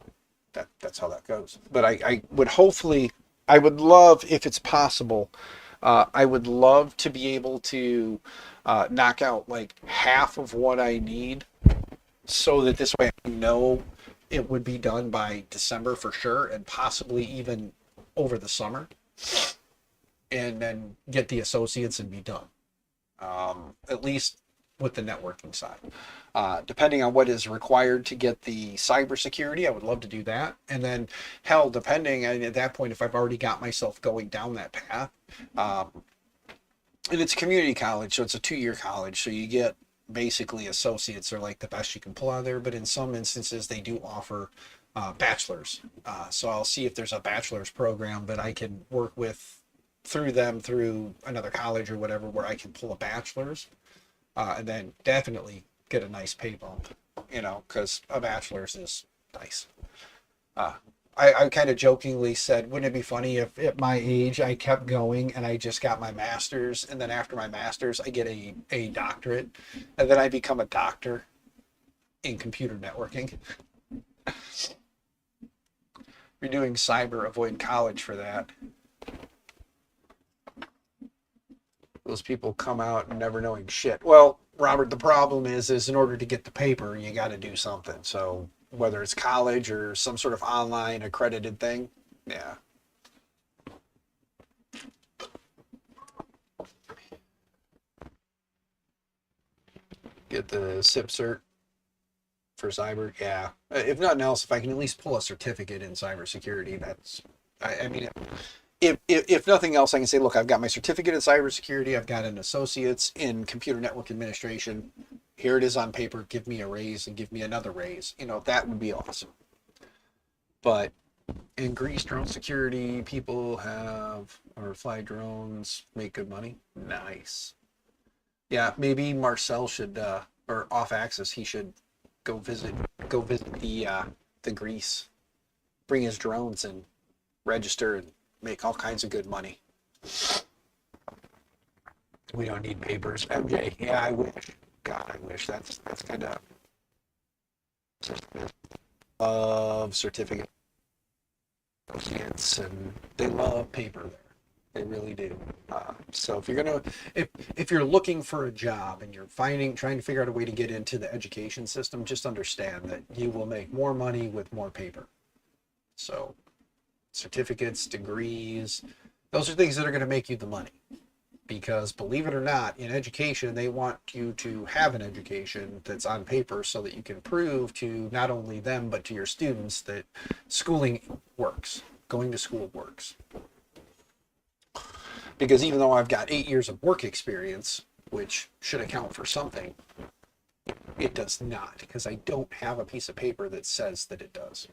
that's how that goes. But I would love, if it's possible, I would love to be able to knock out like half of what I need, so that this way I know it would be done by December for sure, and possibly even over the summer, and then get the associates and be done. At least with the networking side. Depending on what is required to get the cybersecurity, I would love to do that. And then, hell, depending, and at that point, if I've already got myself going down that path, and it's a community college, so it's a 2-year college, so you get basically associates are like the best you can pull out of there, but in some instances they do offer bachelors. So I'll see if there's a bachelor's program that I can work with through another college or whatever, where I can pull a bachelor's, and then definitely get a nice pay bump, because a bachelor's is nice. I kind of jokingly said, wouldn't it be funny if at my age I kept going and I just got my master's, and then after my master's I get a doctorate, and then I become a doctor in computer networking. You're doing cyber, avoid college for that. Those people come out never knowing shit. Well, Robert, the problem is in order to get the paper, you got to do something. So whether it's college or some sort of online accredited thing, yeah. Get the SIP cert for cyber, yeah. If nothing else, if I can at least pull a certificate in cybersecurity, that's, I mean, if nothing else, I can say, look, I've got my certificate in cybersecurity, I've got an associate's in computer network administration. Here it is on paper. Give me a raise and give me another raise. That would be awesome. But in Greece, drone security, people fly drones, make good money. Nice. Yeah, maybe Marcel should, or off axis, he should go visit the Greece, bring his drones and register and make all kinds of good money. We don't need papers. MJ, yeah, I wish. God, I wish. That's kind of certificate associates, and they love paper there. They really do. So if you're looking for a job and you're trying to figure out a way to get into the education system, just understand that you will make more money with more paper. So certificates, degrees, those are things that are going to make you the money. Because believe it or not, in education, they want you to have an education that's on paper so that you can prove to not only them, but to your students that schooling works, going to school works. Because even though I've got 8 years of work experience, which should account for something, it does not, because I don't have a piece of paper that says that it does.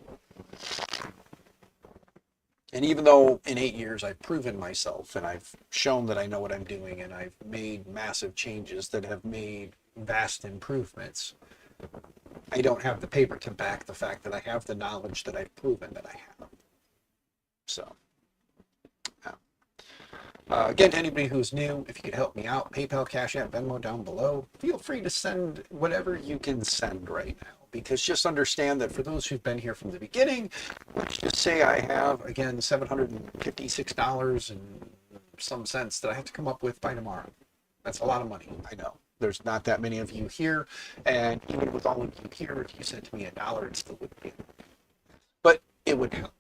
And even though in 8 years I've proven myself and I've shown that I know what I'm doing and I've made massive changes that have made vast improvements, I don't have the paper to back the fact that I have the knowledge that I've proven that I have. So, yeah. Again, to anybody who's new, if you could help me out, PayPal, Cash App, Venmo down below. Feel free to send whatever you can send right now. Because just understand that for those who've been here from the beginning, let's just say I have, again, $756 and some cents that I have to come up with by tomorrow. That's a lot of money, I know. There's not that many of you here, and even with all of you here, if you sent to me $1, it still wouldn't be. But it would help.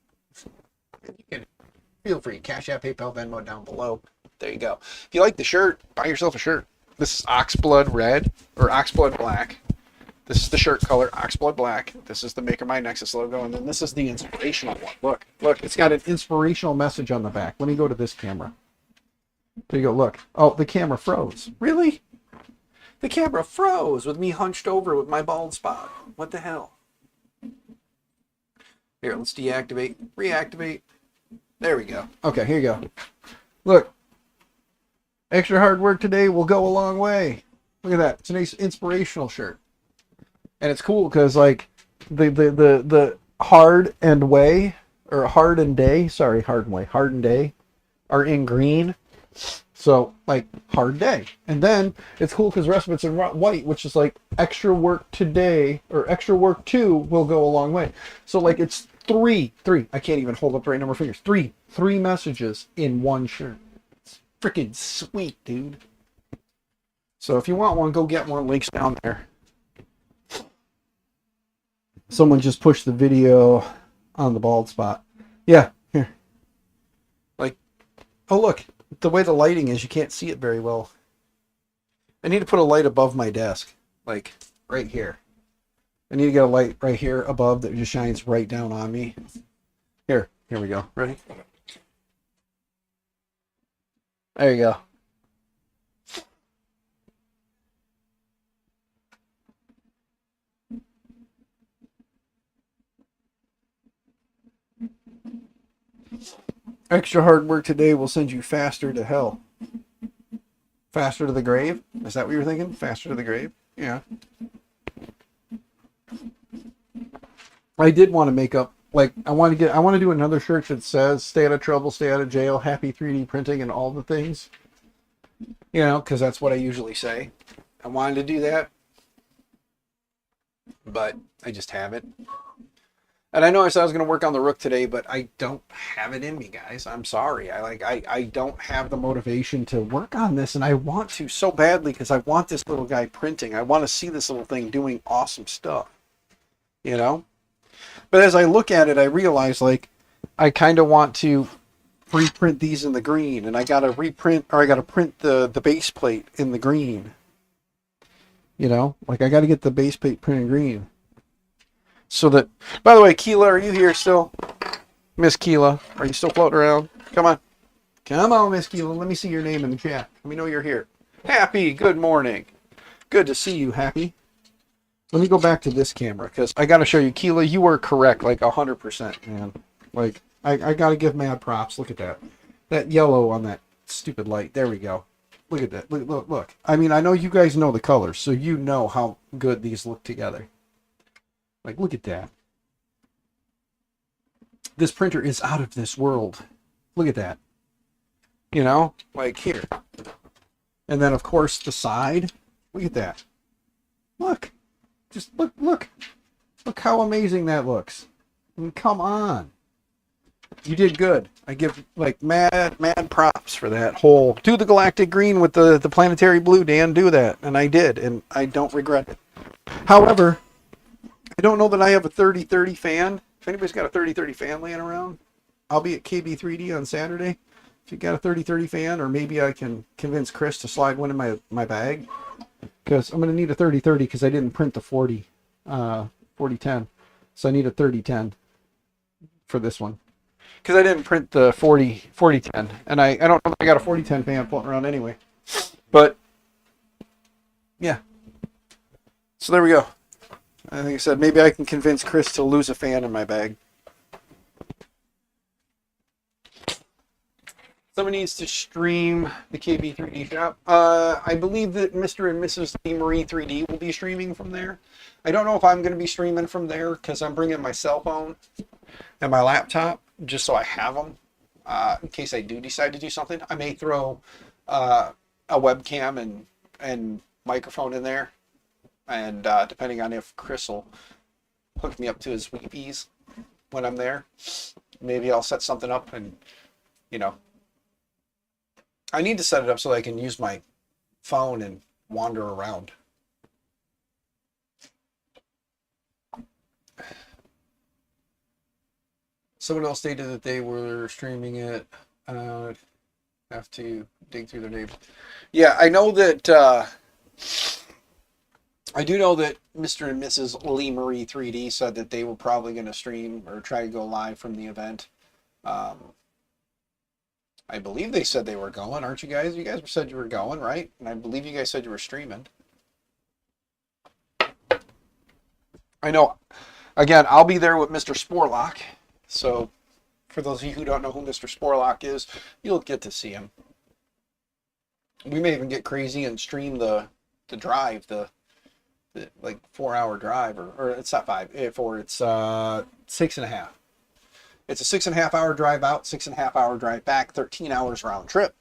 If you can, feel free. Cash App, PayPal, Venmo down below. There you go. If you like the shirt, buy yourself a shirt. This is Oxblood Red, or Oxblood Black. This is the shirt color, Oxblood Black. This is the Maker My Nexus logo, and then this is the inspirational one. Look, it's got an inspirational message on the back. Let me go to this camera. There you go, look. Oh, the camera froze. Really? The camera froze with me hunched over with my bald spot. What the hell? Here, let's deactivate, reactivate. There we go. Okay, here you go. Look. Extra hard work today will go a long way. Look at that. It's a nice inspirational shirt. And it's cool because like the hard and way, or hard and day, sorry, hard and way, hard and day are in green. So like hard day. And then it's cool because the rest of it's in white, which is like extra work today or extra work too will go a long way. So like it's three, I can't even hold up the right number of fingers. Three messages in one shirt. It's freaking sweet, dude. So if you want one, go get one. Links down there. Someone just pushed the video on the bald spot. Yeah, here. Like, oh look, the way the lighting is, you can't see it very well. I need to put a light above my desk, like right here. I need to get a light right here above that just shines right down on me. Here we go. Ready? There you go. Extra hard work today will send you faster to hell. Faster to the grave? Is that what you're thinking? Faster to the grave? Yeah. I did want to make up, like, I want to do another shirt that says, stay out of trouble, stay out of jail, happy 3D printing, and all the things. You know, because that's what I usually say. I wanted to do that, but I just haven't. And I know I said I was going to work on the Rook today, but I don't have it in me, guys. I'm sorry. I don't have the motivation to work on this, and I want to so badly because I want this little guy printing. I want to see this little thing doing awesome stuff, you know? But as I look at it, I realize, like, I kind of want to reprint these in the green, and I got to reprint, or I got to print the base plate in the green. You know? Like, I got to get the base plate printed green. So that, by the way, Keela, are you here still? Miss Keela, are you still floating around? Come on. Come on, Miss Keela. Let me see your name in the chat. Let me know you're here. Happy, good morning. Good to see you, Happy. Let me go back to this camera, because I got to show you, Keela, you were correct, like 100%, man. Like, I got to give mad props. Look at that. That yellow on that stupid light. There we go. Look at that. Look. I mean, I know you guys know the colors, so you know how good these look together. Like, look at that. This printer is out of this world. Look at that. You know, like here. And then, of course, the side. Look at that. Look. Just look. Look how amazing that looks. I mean, come on. You did good. I give, like, mad props for that whole... Do the galactic green with the planetary blue, Dan. Do that. And I did. And I don't regret it. However... I don't know that I have a 30-30 fan. If anybody's got a 30-30 fan laying around, I'll be at KB3D on Saturday. If you got a 30-30 fan, or maybe I can convince Chris to slide one in my bag. Because I'm going to need a 30-30 because I didn't print the 40-10. So I need a 30-10 for this one. Because I didn't print the 40-10. And I don't know if I got a 40-10 fan floating around anyway. But, yeah. So there we go. I think I said maybe I can convince Chris to lose a fan in my bag. Some Anyone needs to stream the KB3D shop. I believe that Mr. and Mrs. Lee Marie 3D will be streaming from there. I don't know if I'm going to be streaming from there because I'm bringing my cell phone and my laptop just so I have them in case I do decide to do something. I may throw a webcam and microphone in there, and depending on if Chris will hook me up to his Weepies when I'm there, maybe I'll set something up and, you know, I need to set it up so I can use my phone and wander around. Someone else stated that they were streaming it. Have to dig through their names. Yeah, I know that. I do know that Mr. and Mrs. Lee Marie 3D said that they were probably going to stream or try to go live from the event. I believe they said they were going, aren't you guys? You guys said you were going, right? And I believe you guys said you were streaming. I know. Again, I'll be there with Mr. Sporlock. So, for those of you who don't know who Mr. Sporlock is, you'll get to see him. We may even get crazy and stream the drive, the like 4-hour drive, or it's not 5, it's 6.5. It's a 6.5-hour drive out, 6.5-hour drive back, 13 hours round trip.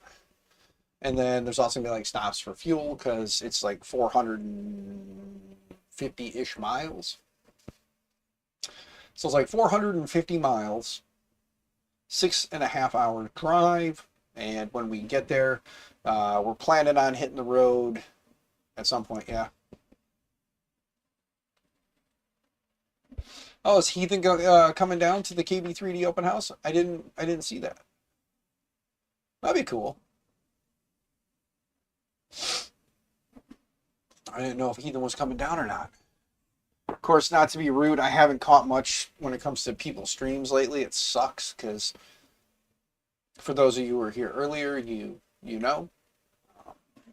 And then there's also gonna be like stops for fuel because it's like 450-ish miles. So it's like 450 miles, 6.5-hour drive. And when we get there, we're planning on hitting the road at some point. Yeah. Oh, is Heathen coming down to the KB3D open house? I didn't see that. That'd be cool. I didn't know if Heathen was coming down or not. Of course, not to be rude, I haven't caught much when it comes to people's streams lately. It sucks because for those of you who were here earlier, you know,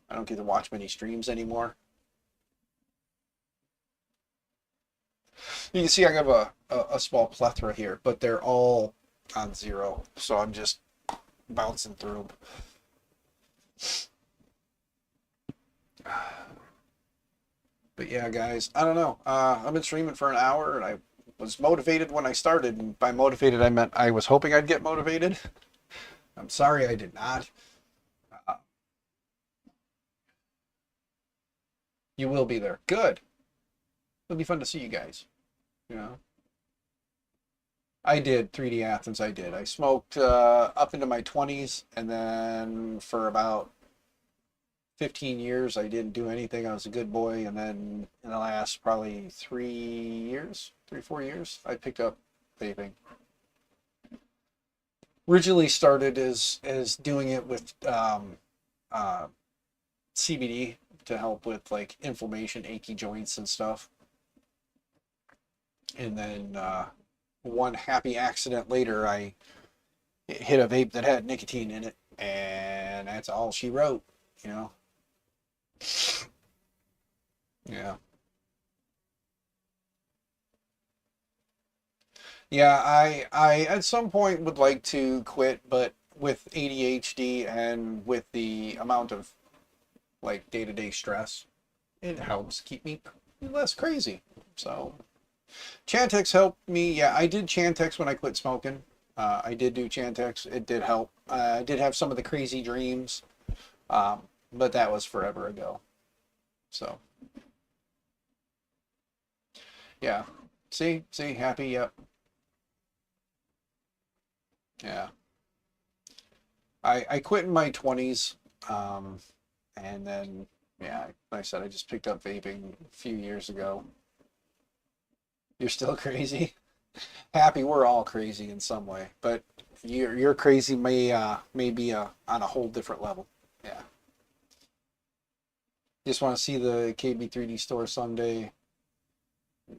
I don't get to watch many streams anymore. You can see I have a small plethora here, but they're all on 0, so I'm just bouncing through them. But yeah, guys, I don't know. I've been streaming for an hour, and I was motivated when I started. And by motivated, I meant I was hoping I'd get motivated. I'm sorry I did not. You will be there. Good. It'll be fun to see you guys. You know, I did 3D Athens. I did. I smoked up into my 20s, and then for about 15 years, I didn't do anything. I was a good boy, and then in the last probably 4 years, I picked up vaping. Originally started as doing it with CBD to help with like inflammation, achy joints and stuff. And then one happy accident later, I hit a vape that had nicotine in it, and that's all she wrote, you know. Yeah. Yeah, I at some point would like to quit, but with ADHD and with the amount of like day-to-day stress, it helps keep me less crazy. So Chantix helped me. Yeah, I did Chantix when I quit smoking. I did do Chantix. It did help. I did have some of the crazy dreams, but that was forever ago. So yeah, see, happy. Yep. Yeah. I quit in my 20s, and then yeah, like I said, I just picked up vaping a few years ago. You're still crazy. Happy, we're all crazy in some way, but your crazy may be on a whole different level. Yeah. Just want to see the KB3D store someday.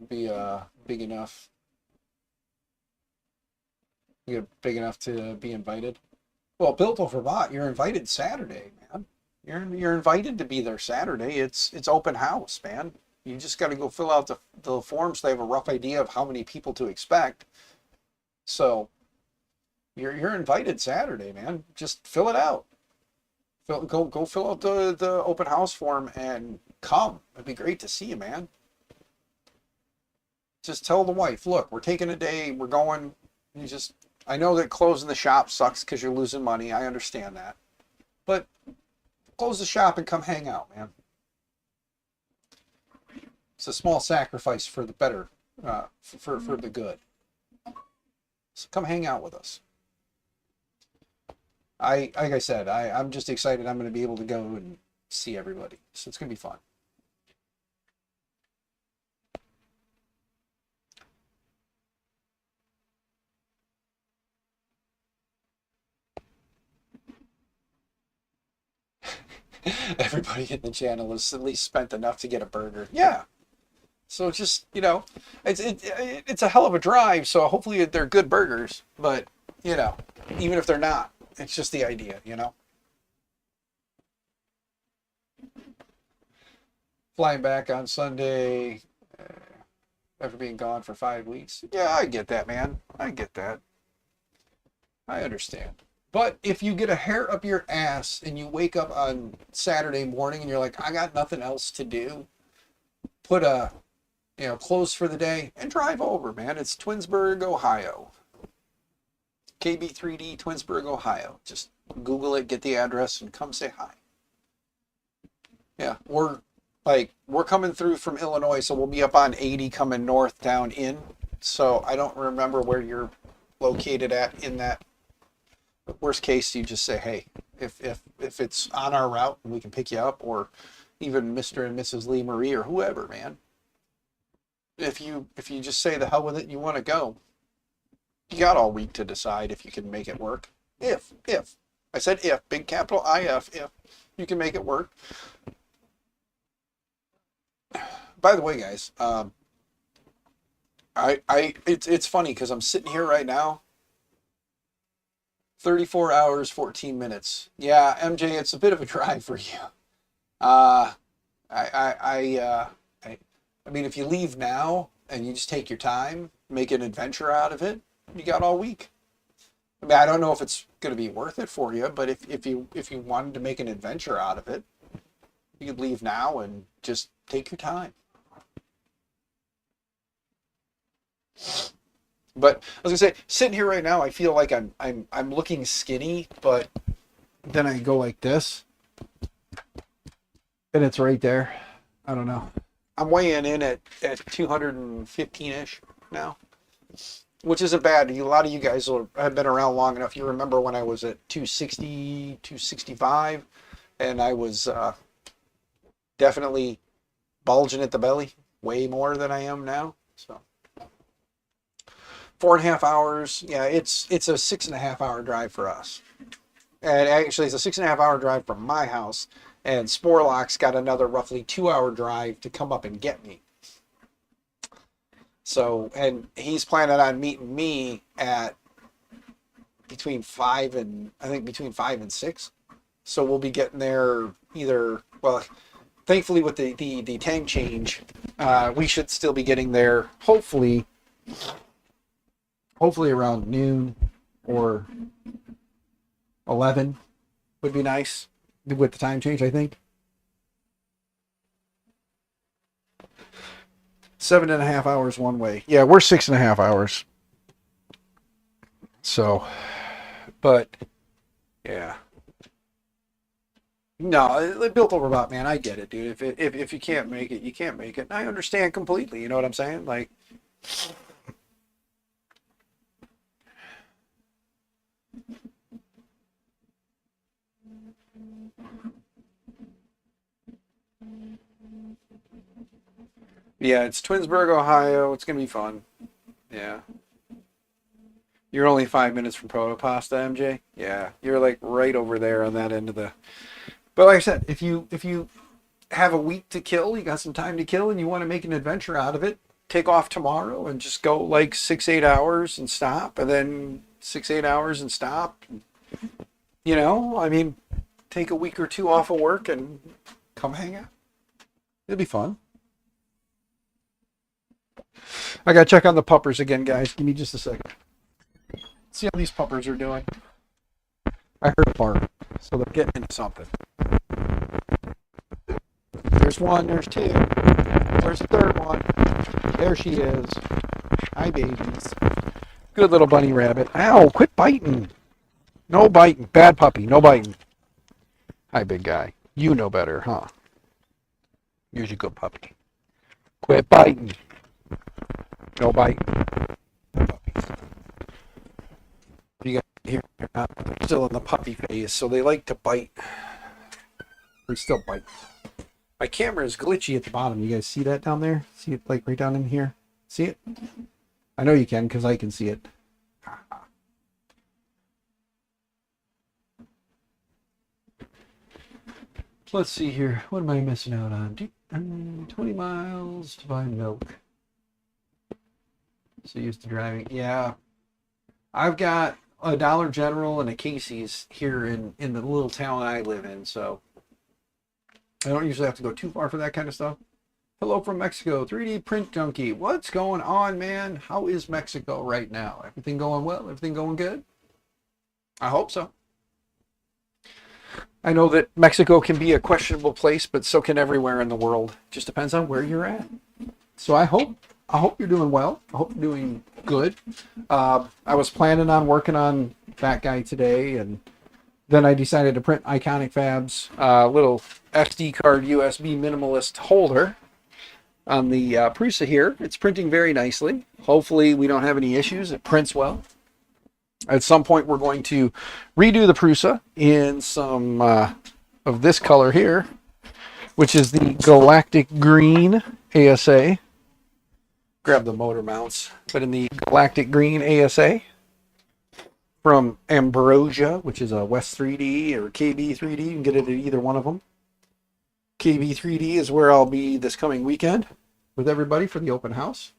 Be big enough. You're big enough to be invited. Well, Built Over Bot, you're invited Saturday, man. You're invited to be there Saturday. It's open house, man. You just got to go fill out the forms. They have a rough idea of how many people to expect. So You're invited Saturday, man. Just fill it out. Go fill out the open house form and come. It'd be great to see you, man. Just tell the wife, look, we're taking a day, we're going. You just, I know that closing the shop sucks because you're losing money. I understand that, but close the shop and come hang out, man. It's a small sacrifice for the better, for the good. So come hang out with us. Like I said, I'm just excited. I'm going to be able to go and see everybody. So it's going to be fun. Everybody in the channel has at least spent enough to get a burger. Yeah. So just, you know, it's a hell of a drive. So hopefully they're good burgers. But, you know, even if they're not, it's just the idea, you know. Flying back on Sunday after being gone for 5 weeks. Yeah, I get that, man. I get that. I understand. But if you get a hair up your ass and you wake up on Saturday morning and you're like, I got nothing else to do, put a, you know, close for the day and drive over, man. It's Twinsburg, Ohio. KB3D, Twinsburg, Ohio. Just Google it, get the address, and come say hi. Yeah, we're coming through from Illinois, so we'll be up on 80 coming north down in. So I don't remember where you're located at in that. But worst case, you just say, hey, if it's on our route, we can pick you up, or even Mr. and Mrs. Lee Marie or whoever, man. If you just say the hell with it, you want to go. You got all week to decide if you can make it work. If. I said if, big capital IF, if you can make it work. By the way, guys, it's funny because I'm sitting here right now, 34 hours, 14 minutes. Yeah, MJ, it's a bit of a drive for you. I mean, if you leave now and you just take your time, make an adventure out of it, you got all week. I mean, I don't know if it's going to be worth it for you, but if you wanted to make an adventure out of it, you could leave now and just take your time. But I was gonna say, sitting here right now, I feel like I'm looking skinny, but then I go like this, and it's right there. I don't know. I'm weighing in at 215-ish now, which isn't bad. A lot of you guys have been around long enough. You remember when I was at 260, 265, and I was definitely bulging at the belly, way more than I am now. So 4.5 hours. Yeah, it's a 6.5 hour drive for us. And actually, it's a 6.5 hour drive from my house. And Sporlock's got another roughly 2 hour drive to come up and get me. So, and he's planning on meeting me at between 5 and 6. So we'll be getting there either, well, thankfully with the time change, we should still be getting there hopefully around noon or 11 would be nice with the time change, I think. 7.5 hours one way. Yeah, we're 6.5 hours. So, but yeah. No, built over bot, man. I get it, dude. If you can't make it, you can't make it. And I understand completely. You know what I'm saying? Like, yeah, it's Twinsburg, Ohio. It's gonna be fun. Yeah. You're only 5 minutes from Protopasta, MJ. Yeah, you're like right over there on that end of the. But like I said, if you have a week to kill, you got some time to kill, and you want to make an adventure out of it, take off tomorrow and just go like 6-8 hours and stop, and then 6-8 hours and stop. You know, I mean, take a week or two off of work and come hang out. It'll be fun. I gotta check on the puppers again, guys. Give me just a second. See how these puppers are doing. I heard a bark, so they're getting into something. There's one, there's two, there's a third one. There she is. Hi, babies. Good little bunny rabbit. Ow, quit biting. No biting. Bad puppy, no biting. Hi, big guy. You know better, huh? Here's your good puppy. Quit biting. No biting. No puppies. You got here, they're still in the puppy phase, so they like to bite. They still bite. My camera is glitchy at the bottom. You guys see that down there? See it like right down in here? See it? I know you can because I can see it. Let's see here. What am I missing out on? 20 miles to buy milk. So used to driving. Yeah. I've got a Dollar General and a Casey's here in the little town I live in, so I don't usually have to go too far for that kind of stuff. Hello from Mexico, 3D Print Junkie. What's going on, man? How is Mexico right now? Everything going well? Everything going good? I hope so. I know that Mexico can be a questionable place, but so can everywhere in the world. Just depends on where you're at. So I hope you're doing well. I hope you're doing good. I was planning on working on that guy today, and then I decided to print Iconic Fab's little SD card USB minimalist holder on the Prusa here. It's printing very nicely. Hopefully we don't have any issues. It prints well. At some point we're going to redo the Prusa in some of this color here, which is the Galactic Green ASA. Grab the motor mounts, but in the Galactic Green ASA from Ambrosia, which is a West 3D or KB 3D. You can get it at either one of them. KB 3D is where I'll be this coming weekend with everybody for the open house.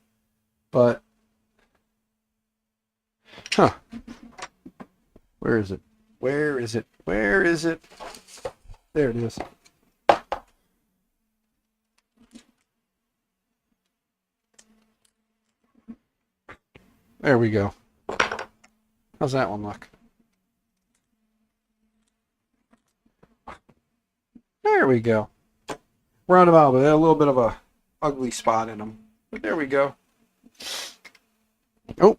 But, where is it? Where is it? Where is it? There it is. There we go. How's that one look? There we go. Roundabout, but a little bit of a ugly spot in them. But there we go. Oh.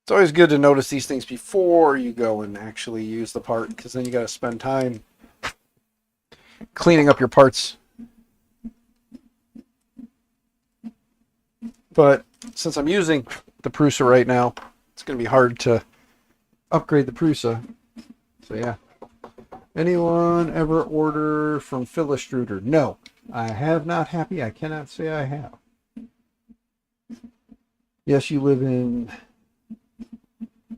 It's always good to notice these things before you go and actually use the part, because then you got to spend time cleaning up your parts. But since I'm using the Prusa right now, it's going to be hard to upgrade the Prusa. So yeah. Anyone ever order from Philistruder? No, I have not. Happy, I cannot say I have. Yes, you live in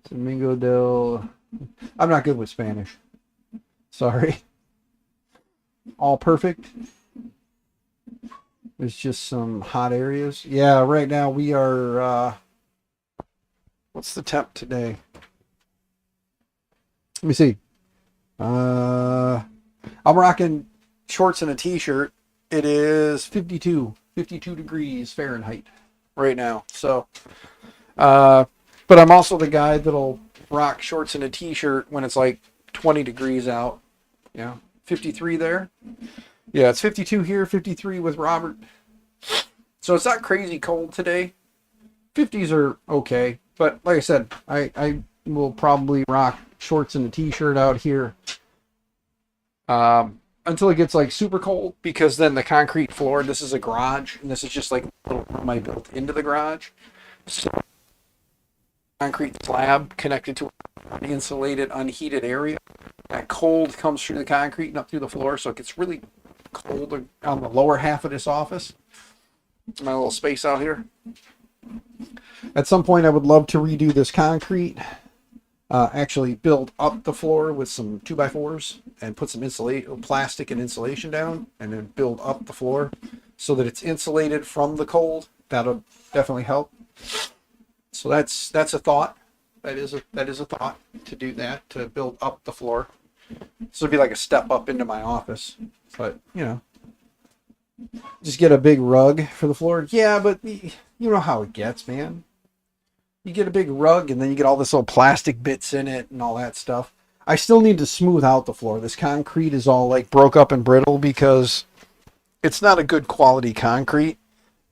Domingo del... I'm not good with Spanish. Sorry. All perfect. There's just some hot areas. Yeah, right now we are... what's the temp today? Let me see. I'm rocking shorts and a t-shirt. It is 52 degrees Fahrenheit right now. So, but I'm also the guy that'll rock shorts and a t-shirt when it's like 20 degrees out. Yeah, 53 there. Yeah, it's 52 here, 53 with Robert. So it's not crazy cold today. 50s are okay, but like I said, I will probably rock shorts and a t-shirt out here until it gets like super cold, because then the concrete floor, this is a garage, and this is just like a little room I built into the garage. So concrete slab connected to an insulated, unheated area. That cold comes through the concrete and up through the floor, so it gets really cold on the lower half of this office. My little space out here. At some point, I would love to redo this concrete. Actually build up the floor with some 2x4s and put some plastic and insulation down, and then build up the floor so that it's insulated from the cold. That'll definitely help. So that's a thought. That is a thought to do that, to build up the floor. This would be like a step up into my office, but you know, just get a big rug for the floor. Yeah, but you know how it gets, man. You get a big rug and then you get all this little plastic bits in it and all that stuff. I still need to smooth out the floor. This concrete is all like broke up and brittle because it's not a good quality concrete.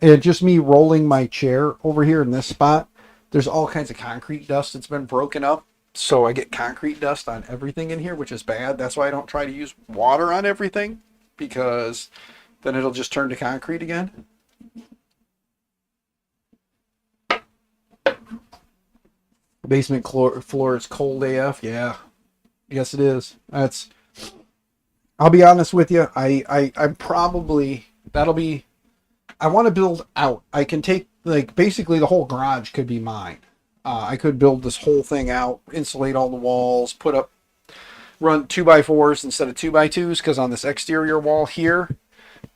And just me rolling my chair over here in this spot, there's all kinds of concrete dust that's been broken up. So I get concrete dust on everything in here, which is bad. That's why I don't try to use water on everything, because then it'll just turn to concrete again. Basement floor is cold AF. Yeah. Yes, it is. I'll be honest with you. I'm probably, I want to build out. I can take, like, basically the whole garage could be mine. I could build this whole thing out, insulate all the walls, run 2x4s instead of 2x2s, because on this exterior wall here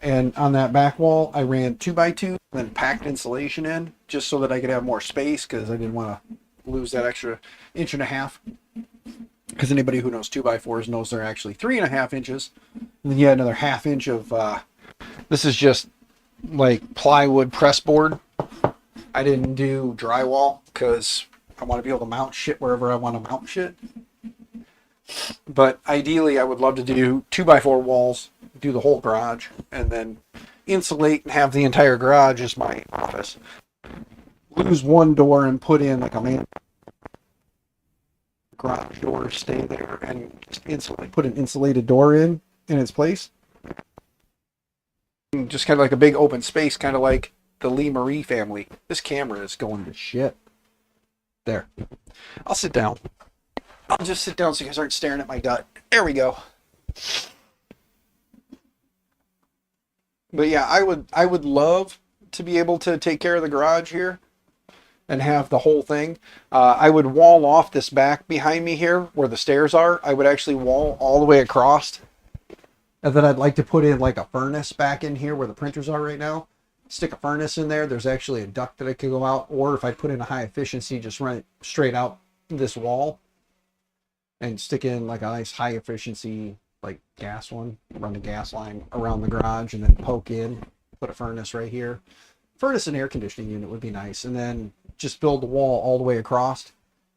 and on that back wall, I ran 2x2, then packed insulation in just so that I could have more space, because I didn't want to lose that extra 1.5 inches. Because anybody who knows 2x4s knows they're actually 3.5 inches. And then you had another 1/2 inch of, this is just like plywood press board. I didn't do drywall because I want to be able to mount shit wherever I want to mount shit. But ideally, I would love to do 2x4 walls, do the whole garage, and then insulate and have the entire garage as my office. Lose one door and put in like a main garage door, stay there, and put an insulated door in its place. And just kind of like a big open space, kind of like the Lee Marie family. This camera is going to shit. There. I'll sit down. I'll just sit down so you guys aren't staring at my gut. There we go. But yeah, I would love to be able to take care of the garage here and have the whole thing. I would wall off this back behind me here where the stairs are. I would actually wall all the way across. And then I'd like to put in like a furnace back in here where the printers are right now. Stick a furnace in there. There's actually a duct that I could go out. Or if I put in a high efficiency, just run it straight out this wall. And stick in like a nice high efficiency like gas one. Run the gas line around the garage and then poke in. Put a furnace right here. Furnace and air conditioning unit would be nice. And then just build the wall all the way across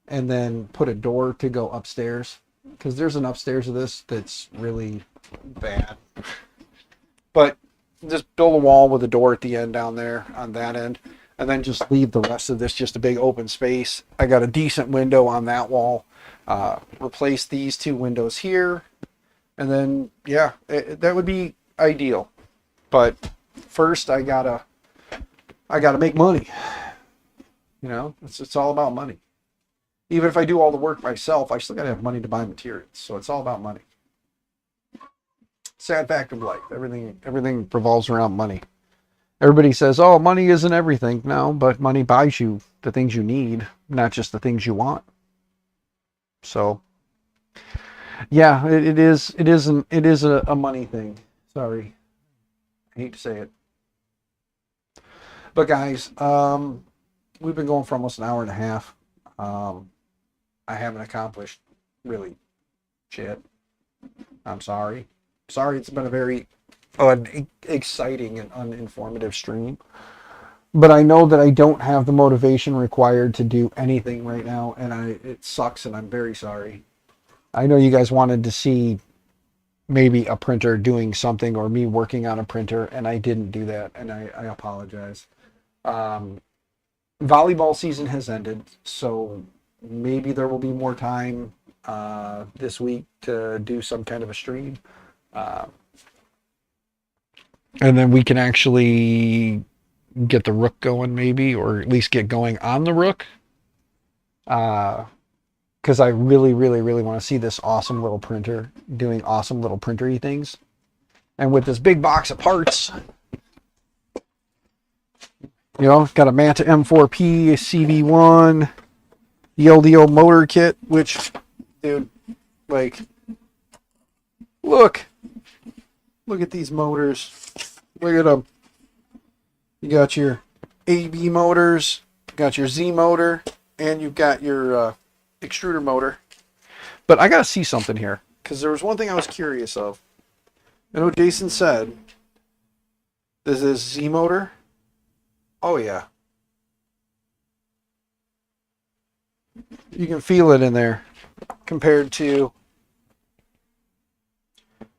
and then put a door to go upstairs, because there's an upstairs of this that's really bad. But just build a wall with a door at the end down there on that end, and then just leave the rest of this just a big open space. I got a decent window on that wall. Replace these 2 windows here, and then yeah, that would be ideal. But first I gotta make money. You know, it's all about money. Even if I do all the work myself, I still got to have money to buy materials. So it's all about money. Sad fact of life. Everything revolves around money. Everybody says, oh, money isn't everything. No, but money buys you the things you need, not just the things you want. So, yeah, it is a money thing. Sorry. I hate to say it. But guys, we've been going for almost an hour and a half. I haven't accomplished really shit. I'm sorry. Sorry, it's been a very exciting and uninformative stream. But I know that I don't have the motivation required to do anything right now, and it sucks, and I'm very sorry. I know you guys wanted to see maybe a printer doing something or me working on a printer, and I didn't do that, and I apologize. Volleyball season has ended, so maybe there will be more time this week to do some kind of a stream. And then we can actually get the Rook going maybe, or at least get going on the Rook. Because I really, really, really want to see this awesome little printer doing awesome little printer-y things. And with this big box of parts, you know, got a Manta M4P, a CV1, the LDO motor kit, which, dude, like, look at these motors. Look at them. You got your AB motors, got your Z motor, and you've got your extruder motor. But I got to see something here, because there was one thing I was curious of. I know Jason said This is Z motor. Oh yeah. You can feel it in there compared to,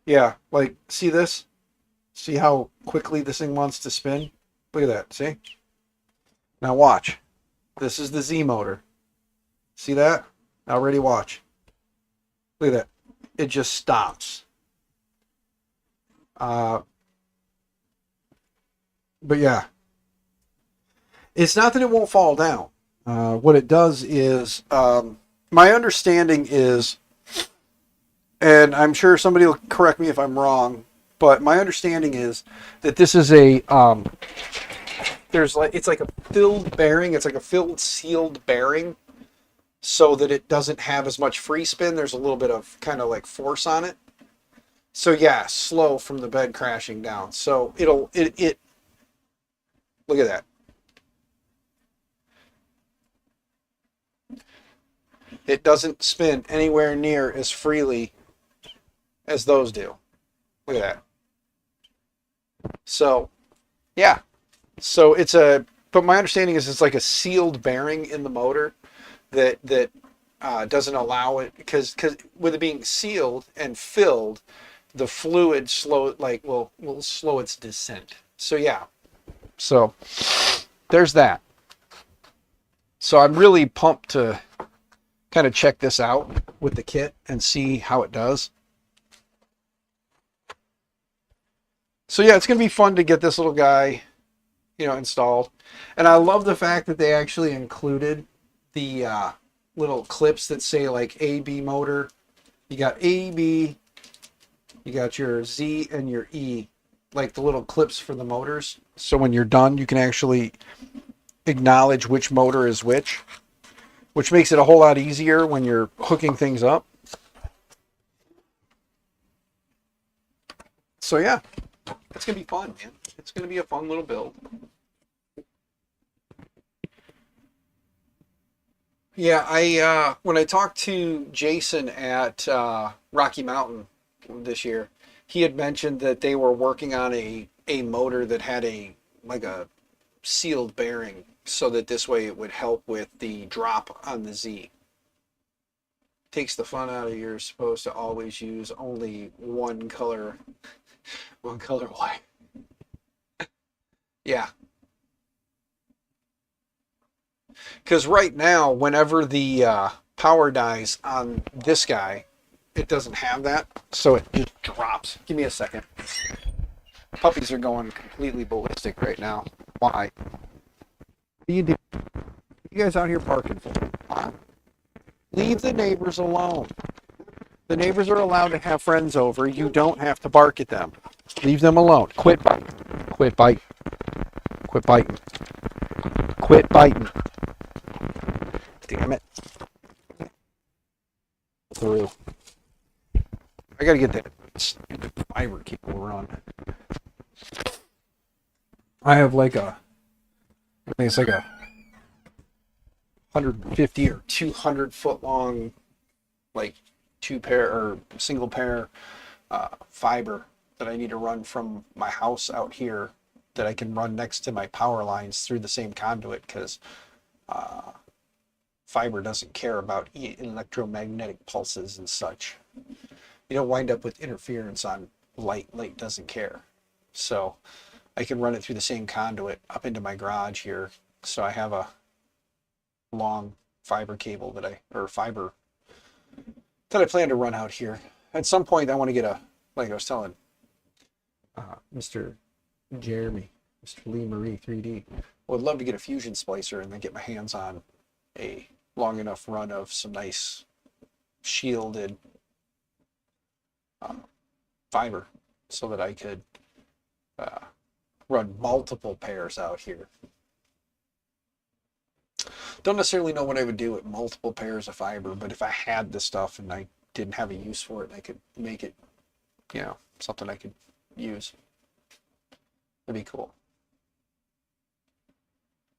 yeah, like, see this? See how quickly this thing wants to spin? Look at that, see? Now watch. This is the Z motor. See that? Now ready, watch. Look at that. It just stops. But yeah, it's not that it won't fall down. What it does is, my understanding is, and I'm sure somebody will correct me if I'm wrong, but my understanding is that this is a, it's like a filled bearing. It's like a filled sealed bearing, so that it doesn't have as much free spin. There's a little bit of kind of like force on it. So yeah, slow from the bed crashing down. So it look at that. It doesn't spin anywhere near as freely as those do. Look at that. So yeah. So but my understanding is it's like a sealed bearing in the motor that doesn't allow it, because with it being sealed and filled, the fluid will slow its descent. So yeah. So there's that. So I'm really pumped to kind of check this out with the kit and see how it does. So yeah, it's going to be fun to get this little guy, installed. And I love the fact that they actually included the little clips that say like AB motor. You got AB, you got your Z and your E, like the little clips for the motors. So when you're done, you can actually acknowledge which motor is which makes it a whole lot easier when you're hooking things up. So yeah, it's going to be fun, man. It's going to be a fun little build. Yeah, when I talked to Jason at Rocky Mountain this year, he had mentioned that they were working on a motor that had a sealed bearing, so that this way it would help with the drop on the Z. Takes the fun out of you're supposed to always use only one color white. Yeah. Because right now, whenever the power dies on this guy, it doesn't have that, so it just drops. Give me a second. Puppies are going completely ballistic right now. Why? What do you do? You guys out here barking for? Huh? Leave the neighbors alone. The neighbors are allowed to have friends over. You don't have to bark at them. Leave them alone. Quit biting. Quit biting. Quit biting. Quit biting. Damn it. Through. I gotta get that stupid fiber cable run. I have I think it's like a 150 or 200 foot long, like single pair fiber that I need to run from my house out here, that I can run next to my power lines through the same conduit, because fiber doesn't care about electromagnetic pulses and such. You don't wind up with interference on light. Light doesn't care. So I can run it through the same conduit up into my garage here. So I have a long fiber cable fiber that I plan to run out here. At some point I want to get like I was telling Mr. Jeremy, Mr. Lee Marie 3D, I would love to get a fusion splicer and then get my hands on a long enough run of some nice shielded fiber, so that I could run multiple pairs out here. Don't necessarily know what I would do with multiple pairs of fiber, but if I had this stuff and I didn't have a use for it, I could make it, something I could use. That'd be cool.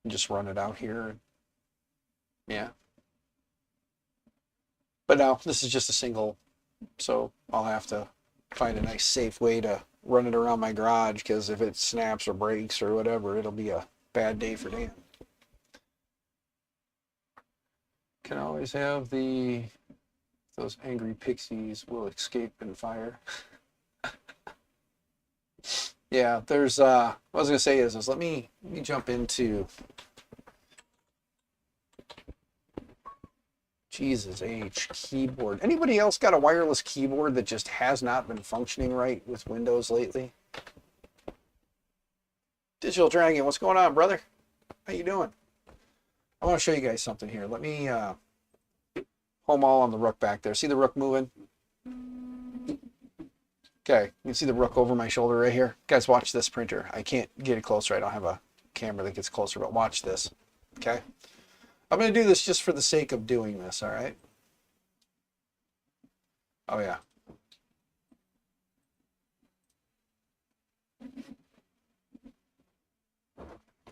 And just run it out here. And, yeah. But now this is just a single, so I'll have to find a nice safe way to run it around my garage, because if it snaps or breaks or whatever, it'll be a bad day for Dan. Can always have those angry pixies will escape and fire. Yeah, there's what I was gonna say is let me jump into Jesus H keyboard. Anybody else got a wireless keyboard that just has not been functioning right with Windows lately? Digital Dragon, what's going on, brother? How you doing? I want to show you guys something here. Let me home all on the Rook back there. See the Rook moving? Okay, you can see the Rook over my shoulder right here. Guys, watch this printer. I can't get it closer. I don't have a camera that gets closer, but watch this. Okay? I'm going to do this just for the sake of doing this, all right? Oh, yeah.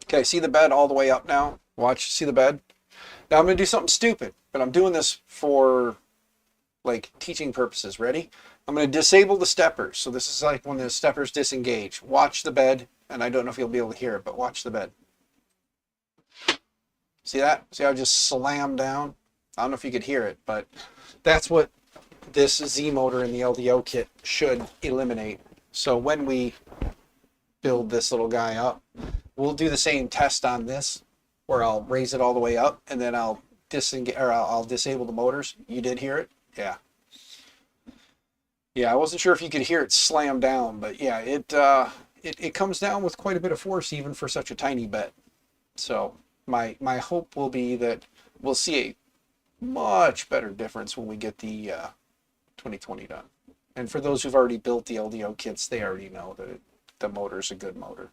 Okay, see the bed all the way up now? Watch, see the bed? Now I'm going to do something stupid, but I'm doing this for, like, teaching purposes. Ready? I'm going to disable the steppers. So this is like when the steppers disengage. Watch the bed, and I don't know if you'll be able to hear it, but watch the bed. See that? See how I just slammed down? I don't know if you could hear it, but that's what this Z motor in the LDO kit should eliminate. So when we build this little guy up, we'll do the same test on this, where I'll raise it all the way up, and then I'll disengage, or I'll disable the motors. You did hear it? Yeah. Yeah, I wasn't sure if you could hear it slam down, but yeah, it comes down with quite a bit of force even for such a tiny bed. So my hope will be that we'll see a much better difference when we get the 2020 done. And for those who've already built the LDO kits, they already know that the motor's a good motor.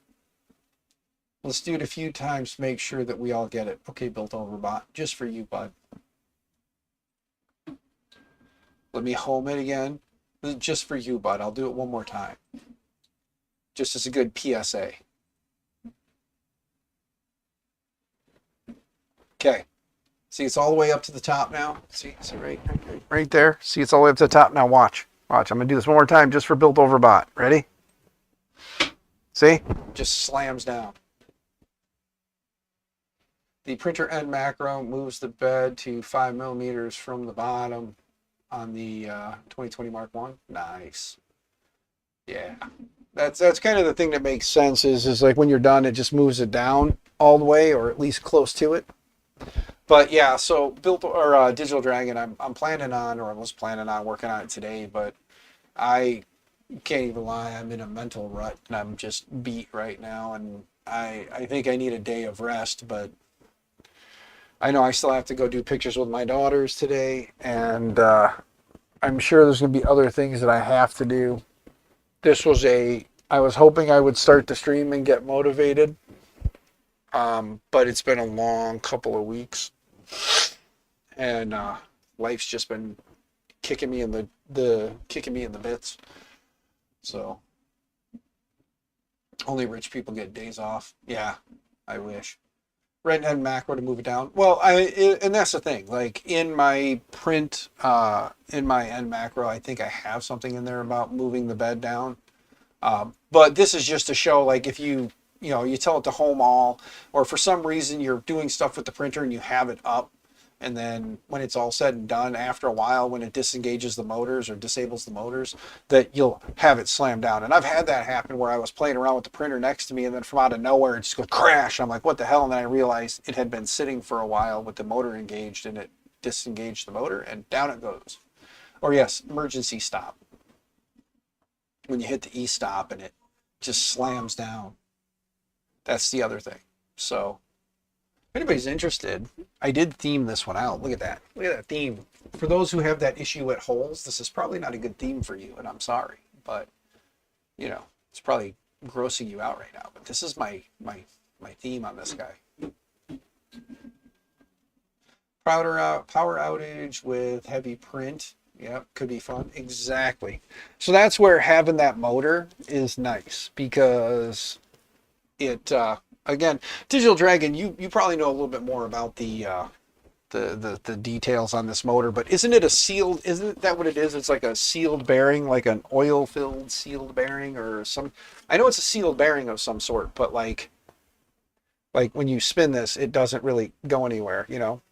Let's do it a few times to make sure that we all get it. Okay, Built Over Bot, just for you, bud. Let me home it again. Just for you, bud. I'll do it one more time. Just as a good PSA. Okay. See, it's all the way up to the top now. See right there. See, it's all the way up to the top. Now watch. Watch. I'm going to do this one more time just for Built Over Bot. Ready? See? Just slams down. The printer end macro moves the bed to 5 millimeters from the bottom on the 2020 Mark 1. Nice. Yeah. That's kind of the thing that makes sense is like when you're done, it just moves it down all the way, or at least close to it. But yeah, so Digital Dragon, I'm planning on, or I was planning on working on it today, but I can't even lie, I'm in a mental rut and I'm just beat right now, and I think I need a day of rest, but I know I still have to go do pictures with my daughters today, and I'm sure there's going to be other things that I have to do. I was hoping I would start the stream and get motivated, but it's been a long couple of weeks, and life's just been kicking me in the bits. So only rich people get days off. Yeah, I wish. Right hand macro to move it down. Well, and that's the thing. Like in my print, in my end macro, I think I have something in there about moving the bed down. But this is just to show, like, if you tell it to home all, or for some reason you're doing stuff with the printer and you have it up, and then when it's all said and done, after a while, when it disengages the motors or disables the motors, that you'll have it slam down. And I've had that happen where I was playing around with the printer next to me, and then from out of nowhere, it just goes crash. I'm like, what the hell? And then I realized it had been sitting for a while with the motor engaged, and it disengaged the motor, and down it goes. Or yes, emergency stop. When you hit the E-stop and it just slams down. That's the other thing. So if anybody's interested, I did theme this one out. Look at that. Look at that theme. For those who have that issue at holes, this is probably not a good theme for you, and I'm sorry, but it's probably grossing you out right now. But this is my theme on this guy. Power outage with heavy print. Yep, could be fun. Exactly. So that's where having that motor is nice, because it again, Digital Dragon, you probably know a little bit more about the the details on this motor, but isn't it a sealed, isn't that what it is? It's like a sealed bearing, like an oil filled sealed bearing or some, I know it's a sealed bearing of some sort, but like when you spin this, it doesn't really go anywhere, you know?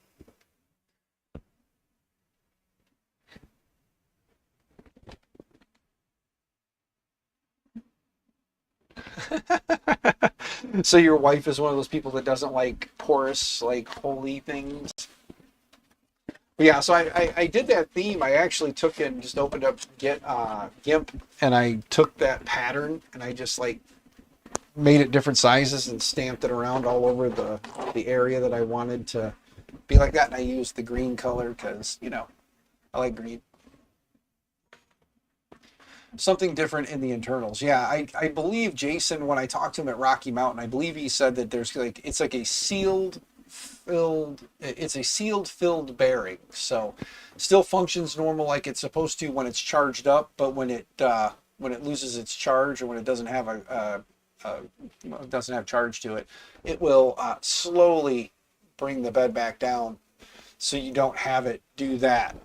So your wife is one of those people that doesn't like porous, like holy things. Yeah, so I did that theme. I actually took it and just opened up Get GIMP, and I took that pattern and I just like made it different sizes and stamped it around all over the area that I wanted to be like that. And I used the green color because, you know, I like green. Something different in the internals. Yeah, I believe Jason, when I talked to him at Rocky Mountain, I believe he said that there's like, it's like a sealed filled bearing. So still functions normal like it's supposed to when it's charged up, but when it loses its charge, or when it doesn't have doesn't have charge to it, it will slowly bring the bed back down, so you don't have it do that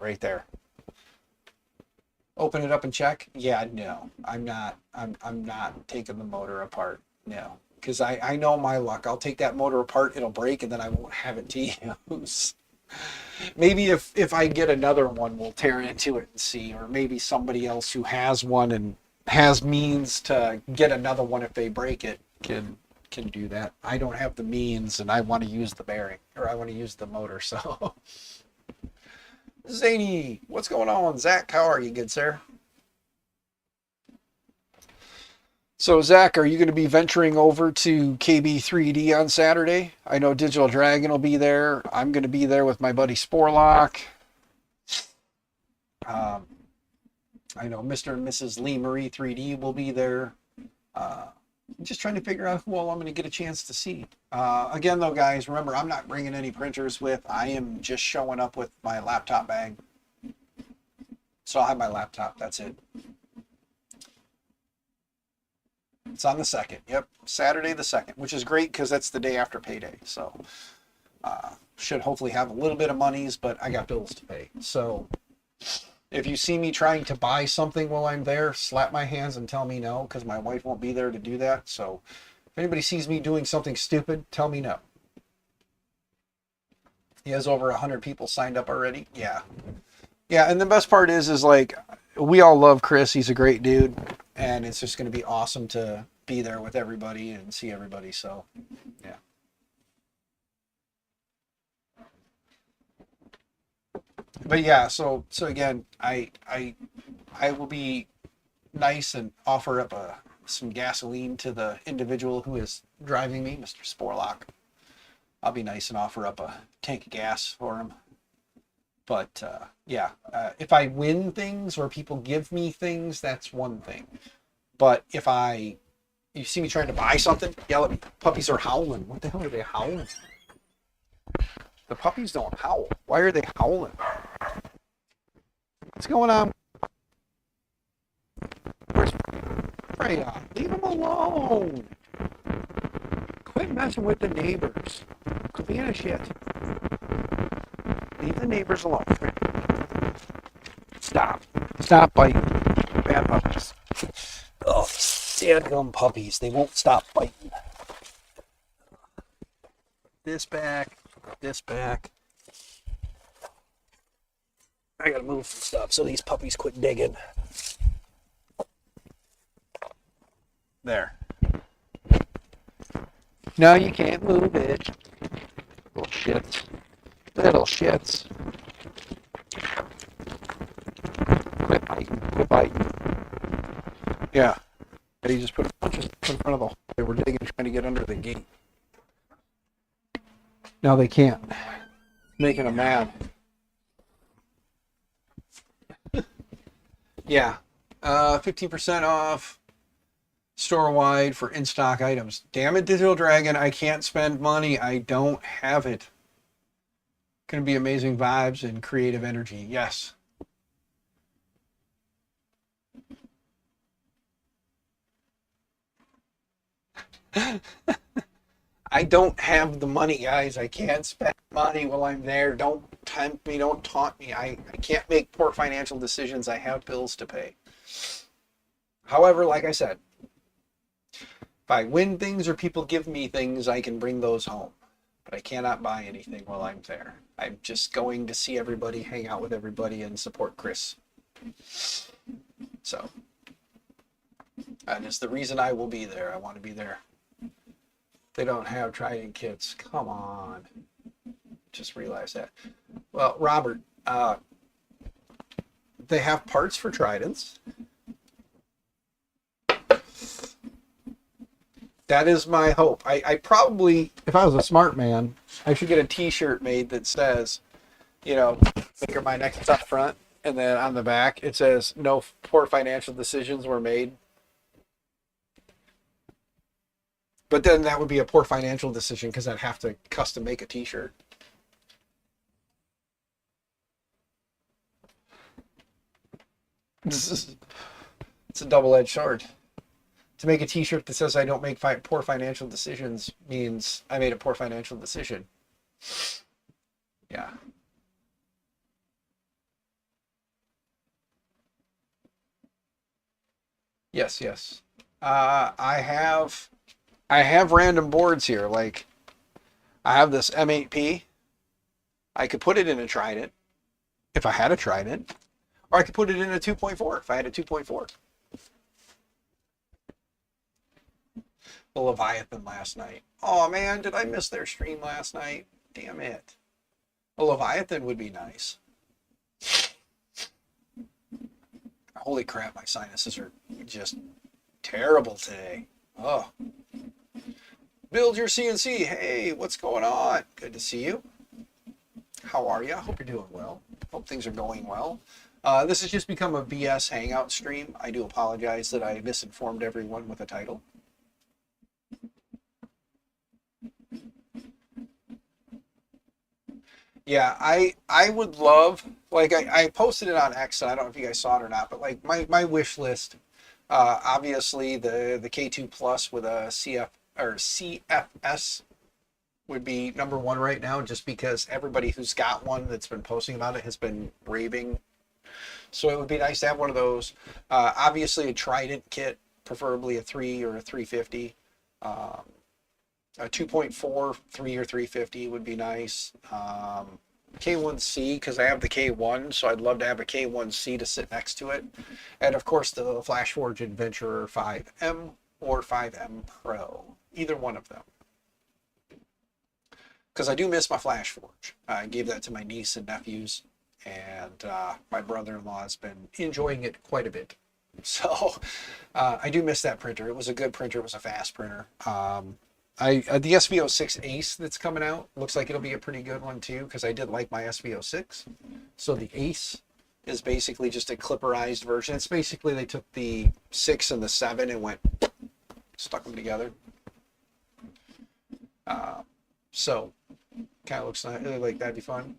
right there. Open it up and check. Yeah, no, I'm not taking the motor apart. No, because I know my luck. I'll take that motor apart, it'll break, and then I won't have it to use. Maybe if I get another one, we'll tear into it and see, or maybe somebody else who has one and has means to get another one if they break it can do that. I don't have the means, and I want to use the bearing, or I want to use the motor. So Zany, what's going on? Zach, how are you, good sir? So Zach, are you going to be venturing over to KB3D on Saturday? I know Digital Dragon will be there. I'm going to be there with my buddy Sporlock. I know Mr. and Mrs. Lee Marie 3D will be there. I'm just trying to figure out who all I'm going to get a chance to see. Again, though, guys, remember, I'm not bringing any printers with. I am just showing up with my laptop bag. So I'll have my laptop. That's it. It's on the 2nd. Yep, Saturday the 2nd, which is great because that's the day after payday. So should hopefully have a little bit of monies, but I got bills to pay. So if you see me trying to buy something while I'm there, slap my hands and tell me no, because my wife won't be there to do that. So if anybody sees me doing something stupid, tell me no. He has over 100 people signed up already. Yeah. Yeah, and the best part is like, we all love Chris. He's a great dude, and it's just going to be awesome to be there with everybody and see everybody. So, yeah. But yeah, so again, I will be nice and offer up some gasoline to the individual who is driving me, Mr. Sporlock. I'll be nice and offer up a tank of gas for him. But yeah, if I win things or people give me things, that's one thing. But if you see me trying to buy something, yell at me. Puppies are howling. What the hell are they howling? The puppies don't howl. Why are they howling? What's going on? Where's Freya? Leave them alone. Quit messing with the neighbors. Quit being a shit. Leave the neighbors alone. Stop. Stop biting. Bad puppies. Oh, dadgum puppies. They won't stop biting. This back. This back. I gotta move some stuff so these puppies quit digging. There. No, you can't move it. Little shits. Little shits. Quit biting. Quit biting. Yeah. He just put a bunch of stuff in front of the hole. They were digging, trying to get under the gate. Now they can't. Making them mad. Yeah. 15% off store-wide for in-stock items. Damn it, Digital Dragon. I can't spend money. I don't have it. Going to be amazing vibes and creative energy. Yes. I don't have the money, guys. I can't spend money while I'm there. Don't tempt me. Don't taunt me. I can't make poor financial decisions. I have bills to pay. However, like I said, if I win things or people give me things, I can bring those home. But I cannot buy anything while I'm there. I'm just going to see everybody, hang out with everybody, and support Chris. So, that is the reason I will be there. I want to be there. They don't have Trident kits. Come on. Just realized that. Well, Robert, they have parts for Tridents. That is my hope. I probably, if I was a smart man, I should get a t-shirt made that says, you know, Maker My Next up front, and then on the back it says, no poor financial decisions were made. But then that would be a poor financial decision because I'd have to custom make a t-shirt. It's a double-edged sword. To make a t-shirt that says I don't make poor financial decisions means I made a poor financial decision. Yeah. Yes, yes. I have random boards here. Like, I have this M8P. I could put it in a Trident if I had a Trident, or I could put it in a 2.4 if I had a 2.4. The Leviathan last night. Oh man, did I miss their stream last night? Damn it. A Leviathan would be nice. Holy crap, my sinuses are just terrible today. Oh. Build your CNC. Hey, what's going on? Good to see you. How are you? I hope you're doing well. Hope things are going well. This has just become a BS Hangout stream. I do apologize that I misinformed everyone with a title. Yeah, I would love, like I posted it on X, and I don't know if you guys saw it or not, but like my wish list, obviously the K2 Plus with a CFS would be number one right now, just because everybody who's got one that's been posting about it has been raving. So it would be nice to have one of those. Obviously a Trident kit, preferably a 3 or a 350. A 2.4, 3 or 350 would be nice. K1C, because I have the K1, so I'd love to have a K1C to sit next to it. And of course the Flashforge Adventurer 5M or 5M Pro. Either one of them. Because I do miss my Flashforge. I gave that to my niece and nephews, and my brother-in-law has been enjoying it quite a bit. So I do miss that printer. It was a good printer. It was a fast printer. The SV06 Ace that's coming out looks like it'll be a pretty good one too, because I did like my SV06. So the Ace is basically just a clipperized version. It's basically they took the 6 and the 7 and stuck them together. So kind of looks like that'd be fun.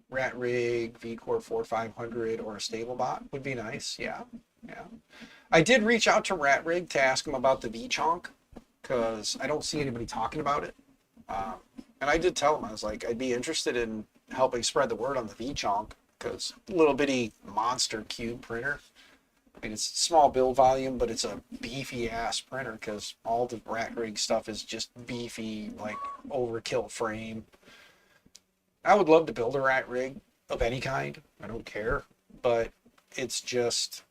Rat Rig, VCore 4500, or a stable bot would be nice. Yeah. I did reach out to Rat Rig to ask him about the V-Chonk, because I don't see anybody talking about it. And I did tell him, I was like, I'd be interested in helping spread the word on the V-Chonk, because little bitty monster cube printer. I mean, it's small build volume, but it's a beefy ass printer, because all the Rat Rig stuff is just beefy, like overkill frame. I would love to build a Rat Rig of any kind. I don't care, but it's just,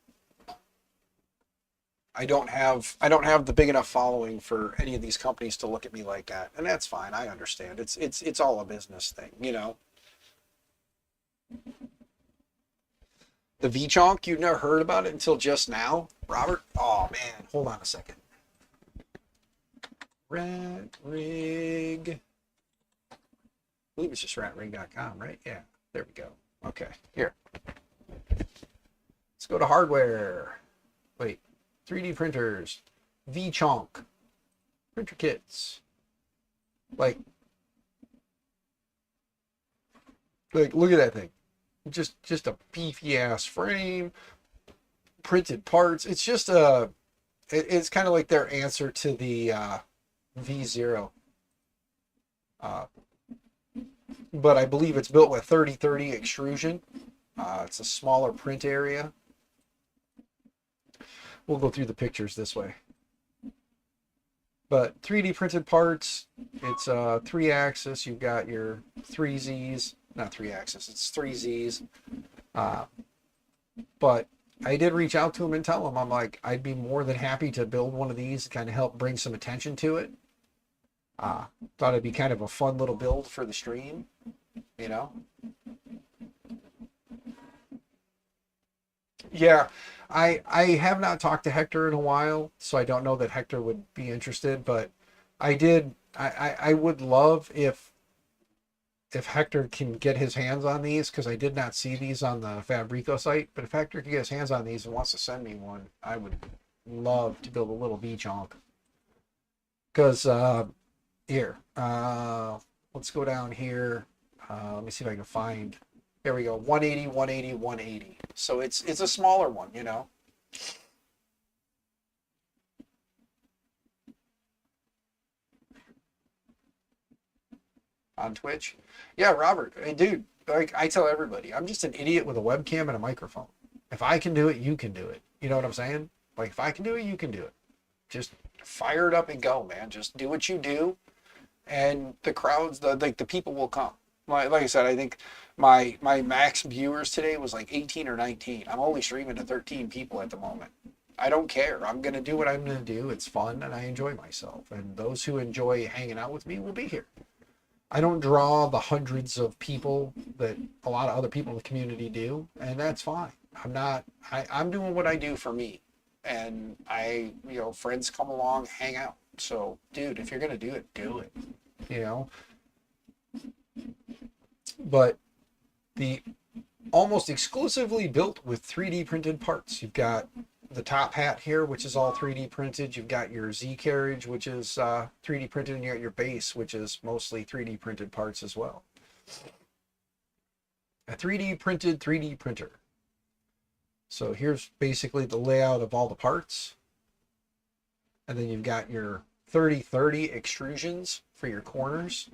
I don't have the big enough following for any of these companies to look at me like that, and that's fine. I understand. It's all a business thing, you know. The V-Chonk, you've never heard about it until just now, Robert? Oh man, hold on a second. Rat Rig. I believe it's just ratrig.com, right? Yeah, there we go. Okay, here. Let's go to hardware. Wait, 3D printers, V-Chonk, printer kits. Like, look at that thing. Just a beefy ass frame, printed parts. It's just it's kind of like their answer to the V0. but I believe it's built with 30/30 extrusion. It's a smaller print area. We'll go through the pictures this way. But 3D printed parts, it's 3-axis. You've got your 3Zs, not 3-axis, it's 3Zs. But I did reach out to him and tell him, I'm like, I'd be more than happy to build one of these to kind of help bring some attention to it. Thought it'd be kind of a fun little build for the stream, you know? Yeah, I have not talked to Hector in a while, so I don't know that Hector would be interested, but I would love if Hector can get his hands on these, because I did not see these on the Fabrico site, but if Hector can get his hands on these and wants to send me one, I would love to build a little V-chonk. Because, here, let's go down here. Let me see if I can find, there we go, 180, 180, 180. So it's a smaller one, you know. On Twitch. Yeah, Robert. Hey, dude, like I tell everybody, I'm just an idiot with a webcam and a microphone. If I can do it, you can do it. You know what I'm saying? Like, if I can do it, you can do it. Just fire it up and go, man. Just do what you do, and the crowds, the people will come. Like I said, I think my max viewers today was like 18 or 19. I'm only streaming to 13 people at the moment. I don't care. I'm going to do what I'm going to do. It's fun, and I enjoy myself. And those who enjoy hanging out with me will be here. I don't draw the hundreds of people that a lot of other people in the community do, and that's fine. I'm doing what I do for me. And friends come along, hang out. So, dude, if you're going to do it, do it. You know? But the almost exclusively built with 3D printed parts. You've got the top hat here, which is all 3D printed. You've got your Z carriage, which is 3D printed, and you got your base, which is mostly 3D printed parts as well. A 3D printed 3D printer. So here's basically the layout of all the parts. And then you've got your 30/30 extrusions for your corners,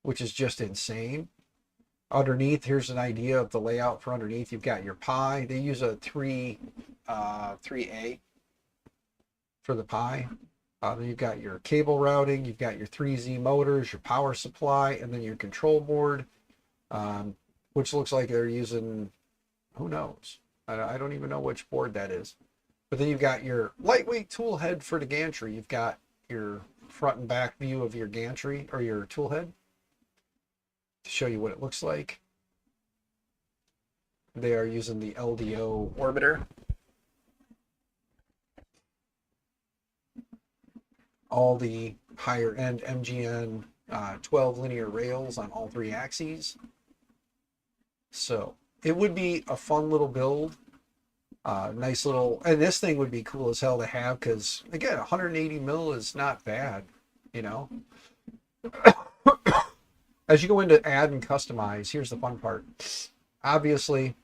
which is just insane. Underneath, here's an idea of the layout for underneath. You've got your pie. They use a 3A for the pie. Then you've got your cable routing. You've got your 3Z motors, your power supply, and then your control board, which looks like they're using, who knows? I don't even know which board that is. But then you've got your lightweight tool head for the gantry. You've got your front and back view of your gantry or your tool head to show you what it looks like. They are using the LDO orbiter. All the higher end MGN 12 linear rails on all 3 axes. So it would be a fun little build. Nice little, and this thing would be cool as hell to have, because again, 180 mil is not bad, you know. As you go into add and customize, here's the fun part. Obviously,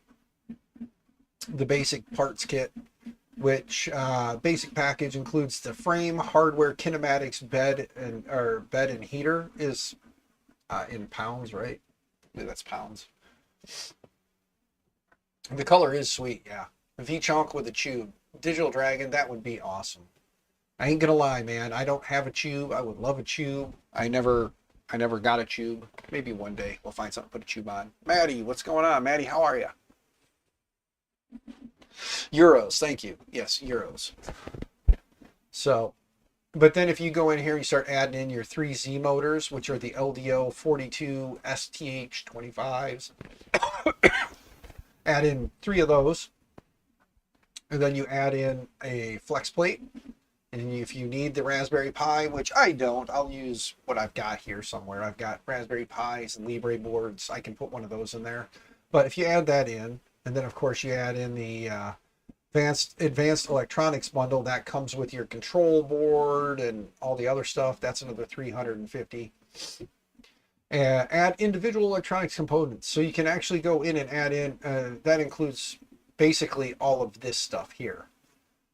the basic parts kit, which basic package includes the frame, hardware, kinematics, bed and heater, is in pounds, right? I believe that's pounds. The color is sweet, yeah. V-chonk with a tube. Digital Dragon, that would be awesome. I ain't gonna lie, man. I don't have a tube. I would love a tube. I never got a tube. Maybe one day we'll find something to put a tube on. Maddie, what's going on? Maddie, how are you? Euros, thank you. Yes, euros. So, but then if you go in here, you start adding in your 3Z motors, which are the LDO 42 STH25s. Add in 3 of those. And then you add in a flex plate. And if you need the Raspberry Pi, which I don't, I'll use what I've got here somewhere. I've got Raspberry Pis and Libre boards. I can put one of those in there. But if you add that in, and then of course you add in the advanced electronics bundle, that comes with your control board and all the other stuff. That's another 350. Add individual electronics components. So you can actually go in and add in, that includes basically all of this stuff here.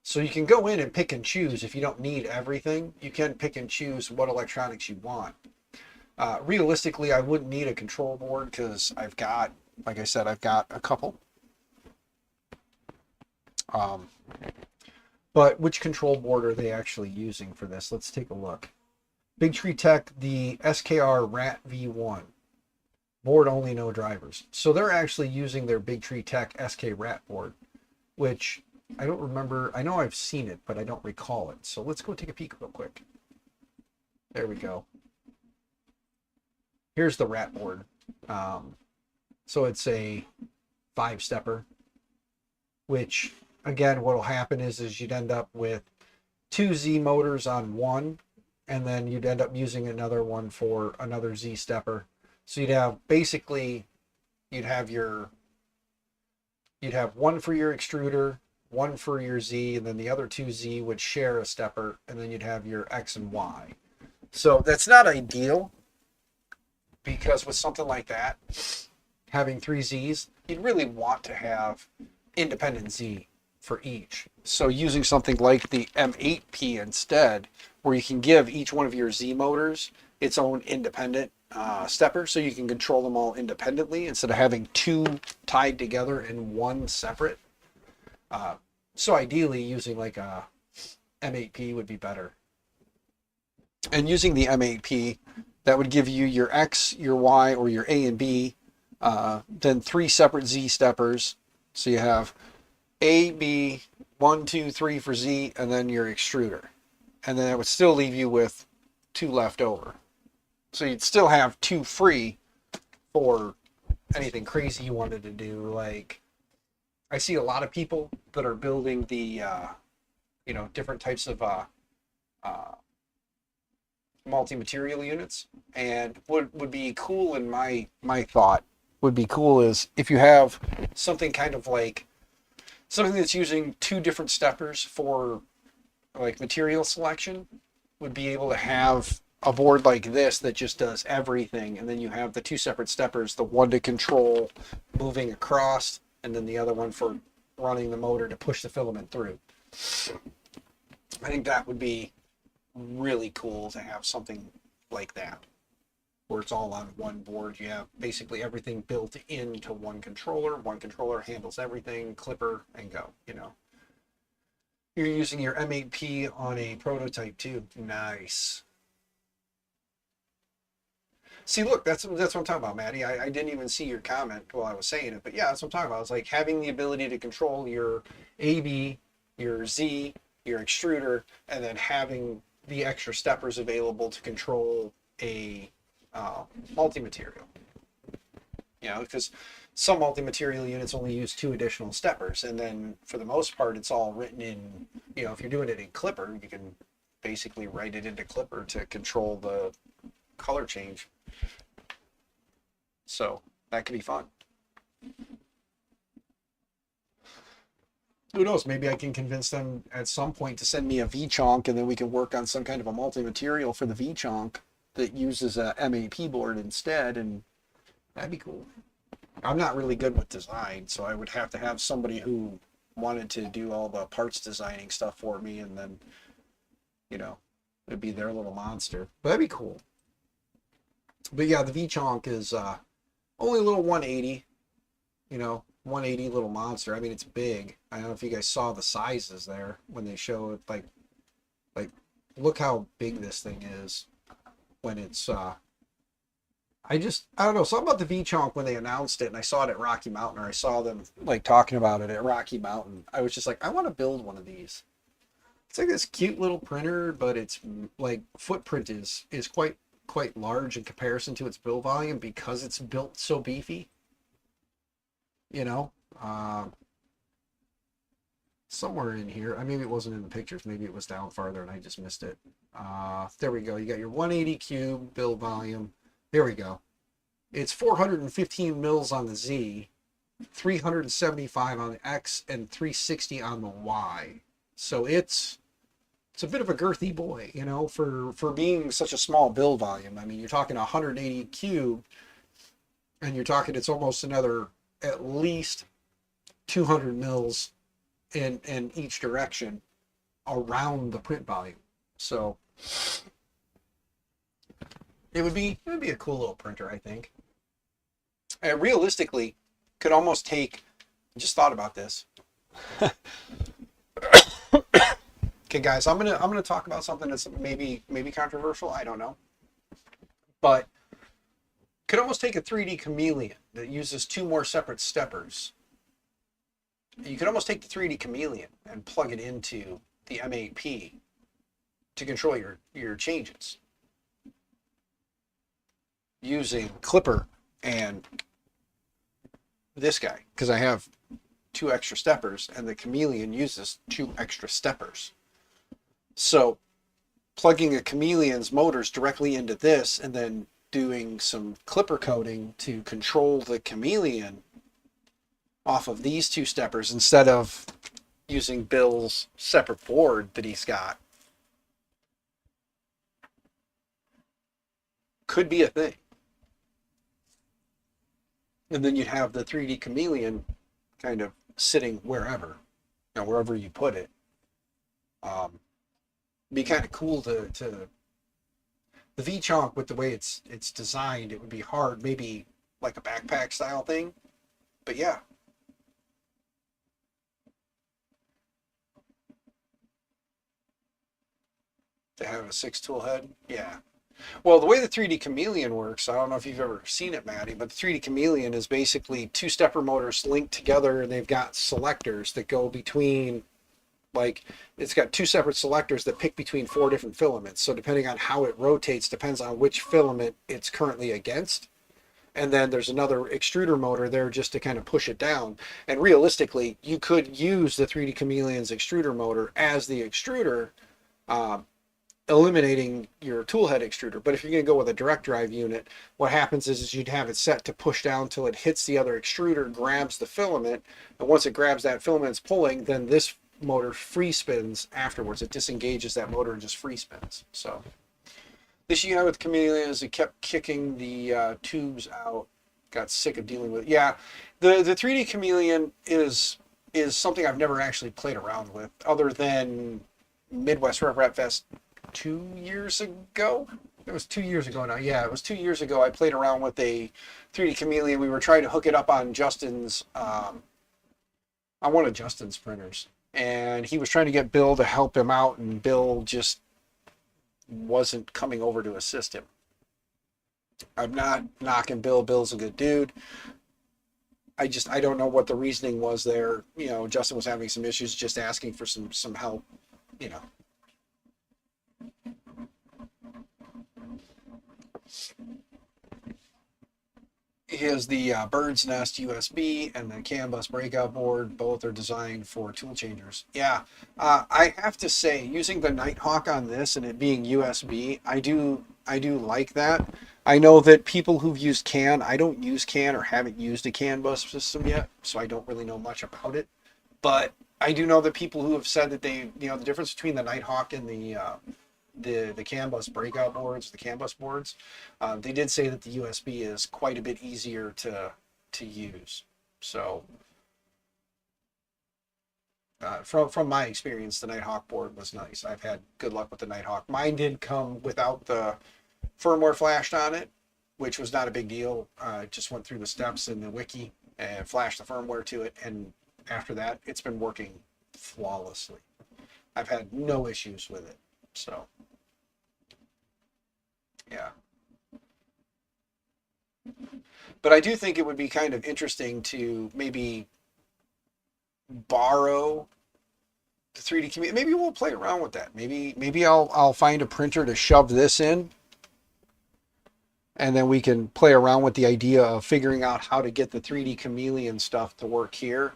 So you can go in and pick and choose. If you don't need everything, you can pick and choose what electronics you want. Realistically, I wouldn't need a control board because I've got, like I said, I've got a couple. But which control board are they actually using for this? Let's take a look. Big Tree Tech, the SKR RAT V1. Board only, no drivers. So they're actually using their Big Tree Tech SK RAT board, which I don't remember. I know I've seen it, but I don't recall it. So let's go take a peek real quick. There we go. Here's the RAT board. So it's a 5-stepper, which again, what will happen is you'd end up with 2 Z motors on one, and then you'd end up using another one for another Z stepper. So you'd have basically, you'd have one for your extruder, one for your Z, and then the other 2 Z would share a stepper, and then you'd have your X and Y. So that's not ideal, because with something like that, having 3 Zs, you'd really want to have independent Z for each. So using something like the M8P instead, where you can give each one of your Z motors its own independent stepper, so you can control them all independently instead of having 2 tied together in one separate. So ideally, using like a M8P would be better. And using the M8P, that would give you your X, your Y, or your A and B, then 3 separate Z steppers. So you have A, B, 1, 2, 3 for Z, and then your extruder. And then it would still leave you with 2 left over. So you'd still have 2 free for anything crazy you wanted to do. Like, I see a lot of people that are building the, different types of multi-material units. And what would be cool in my thought would be cool is if you have something kind of like something that's using 2 different steppers for like material selection, would be able to have a board like this that just does everything, and then you have the 2 separate steppers, the one to control moving across, and then the other one for running the motor to push the filament through. I think that would be really cool to have something like that, where it's all on one board. You have basically everything built into one controller handles everything, clipper, and go, You're using your M8P on a prototype too. Nice. See, look, that's what I'm talking about, Maddie. I didn't even see your comment while I was saying it, but yeah, that's what I'm talking about. It's like having the ability to control your AB, your Z, your extruder, and then having the extra steppers available to control a multi-material. Because some multi-material units only use 2 additional steppers, and then for the most part, it's all written in, if you're doing it in Clipper, you can basically write it into Clipper to control the color change. So that could be fun. Who knows? Maybe I can convince them at some point to send me a V-chonk, and then we can work on some kind of a multi-material for the V-chonk that uses a M8P board instead, and that'd be cool. I'm not really good with design, so I would have to have somebody who wanted to do all the parts designing stuff for me, and then, it'd be their little monster. But that'd be cool. But yeah, the V-chonk is only a little 180, 180 little monster. I mean, it's big. I don't know if you guys saw the sizes there when they show it. Like look how big this thing is when it's I don't know, something about the V-chonk when they announced it, and I saw it at Rocky Mountain, or I saw them like talking about it at Rocky Mountain. I was just like, I want to build one of these. It's like this cute little printer, but it's like footprint is quite large in comparison to its build volume because it's built so beefy. Somewhere in here, maybe it wasn't in the pictures, maybe it was down farther and I just missed it. There we go. You got your 180 cube build volume. There we go. It's 415 mils on the Z, 375 on the X, and 360 on the Y. So it's a bit of a girthy boy, for being such a small build volume. I mean, you're talking 180 cube, and you're talking it's almost another at least 200 mils in each direction around the print volume. So it would be a cool little printer, I think. And realistically, could almost take. Just thought about this. Okay, guys, I'm gonna talk about something that's maybe controversial. I don't know, but could almost take a 3D chameleon that uses two more separate steppers. You could almost take the 3D chameleon and plug it into the M8P to control your changes using Clipper and this guy, because I have two extra steppers and the chameleon uses two extra steppers. So plugging a chameleon's motors directly into this and then doing some Clipper coding to control the chameleon off of these two steppers instead of using Bill's separate board that he's got could be a thing. And then you'd have the 3D chameleon kind of sitting wherever, wherever you put it. Be kind of cool to the V-Chonk with the way it's designed. It would be hard, maybe like a backpack style thing. But yeah. To have a 6-tool head, yeah. Well, the way the 3D Chameleon works, I don't know if you've ever seen it, Maddie, but the 3D Chameleon is basically two stepper motors linked together, and they've got selectors that go between, like, it's got two separate selectors that pick between 4 different filaments. So depending on how it rotates, depends on which filament it's currently against. And then there's another extruder motor there just to kind of push it down. And realistically, you could use the 3D Chameleon's extruder motor as the extruder, eliminating your tool head extruder. But if you're going to go with a direct drive unit, what happens is you'd have it set to push down till it hits the other extruder, grabs the filament, and once it grabs that filament it's pulling, then this motor free spins afterwards. It disengages that motor and just free spins. So the issue you had with Chameleon is it kept kicking the tubes out. Got sick of dealing with it. Yeah, the 3D Chameleon is something I've never actually played around with, other than Midwest Rev Rap Fest 2 years ago. It was 2 years ago now. Yeah, it was 2 years ago. I played around with a 3D Chameleon. We were trying to hook it up on Justin's, on one of Justin's printers. And he was trying to get Bill to help him out, and Bill just wasn't coming over to assist him. I'm not knocking Bill. Bill's a good dude. I don't know what the reasoning was there. Justin was having some issues, just asking for some help, Here's the Bird's Nest USB and the CAN bus breakout board. Both are designed for tool changers. Yeah, I have to say, using the Nighthawk on this and it being USB, I do like that. I know that people who've used CAN, I don't use CAN or haven't used a CAN bus system yet, so I don't really know much about it. But I do know that people who have said that they, the difference between the Nighthawk and the CAN bus breakout boards, the CAN bus boards, they did say that the USB is quite a bit easier to use. So from my experience, the Nighthawk board was nice. I've had good luck with the Nighthawk. Mine did come without the firmware flashed on it, which was not a big deal. Just went through the steps in the wiki and flashed the firmware to it, and after that, it's been working flawlessly. I've had no issues with it. So, yeah. But I do think it would be kind of interesting to maybe borrow the 3D community. Maybe we'll play around with that. Maybe I'll find a printer to shove this in, and then we can play around with the idea of figuring out how to get the 3D Chameleon stuff to work here.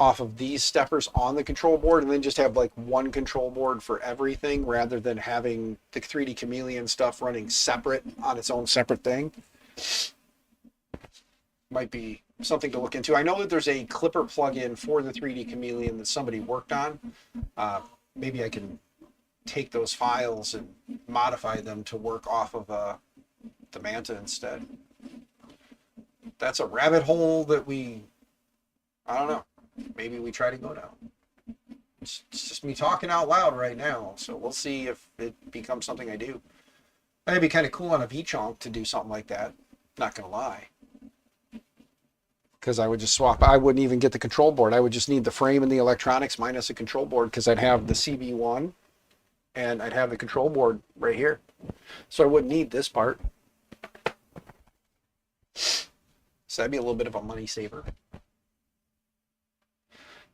Off of these steppers on the control board, and then just have like one control board for everything rather than having the 3D Chameleon stuff running separate on its own separate thing. Might be something to look into. I know that there's a Clipper plugin for the 3D Chameleon that somebody worked on. Maybe I can take those files and modify them to work off of the Manta instead. That's a rabbit hole that I don't know. Maybe we try to go down. It's just me talking out loud right now, so we'll see if it becomes something I do. It'd be kind of cool on a V-Chonk to do something like that. Not gonna lie. Because I would just swap. I wouldn't even get the control board. I would just need the frame and the electronics minus a control board, because I'd have the CB1 and I'd have the control board right here. So I wouldn't need this part. So that'd be a little bit of a money saver.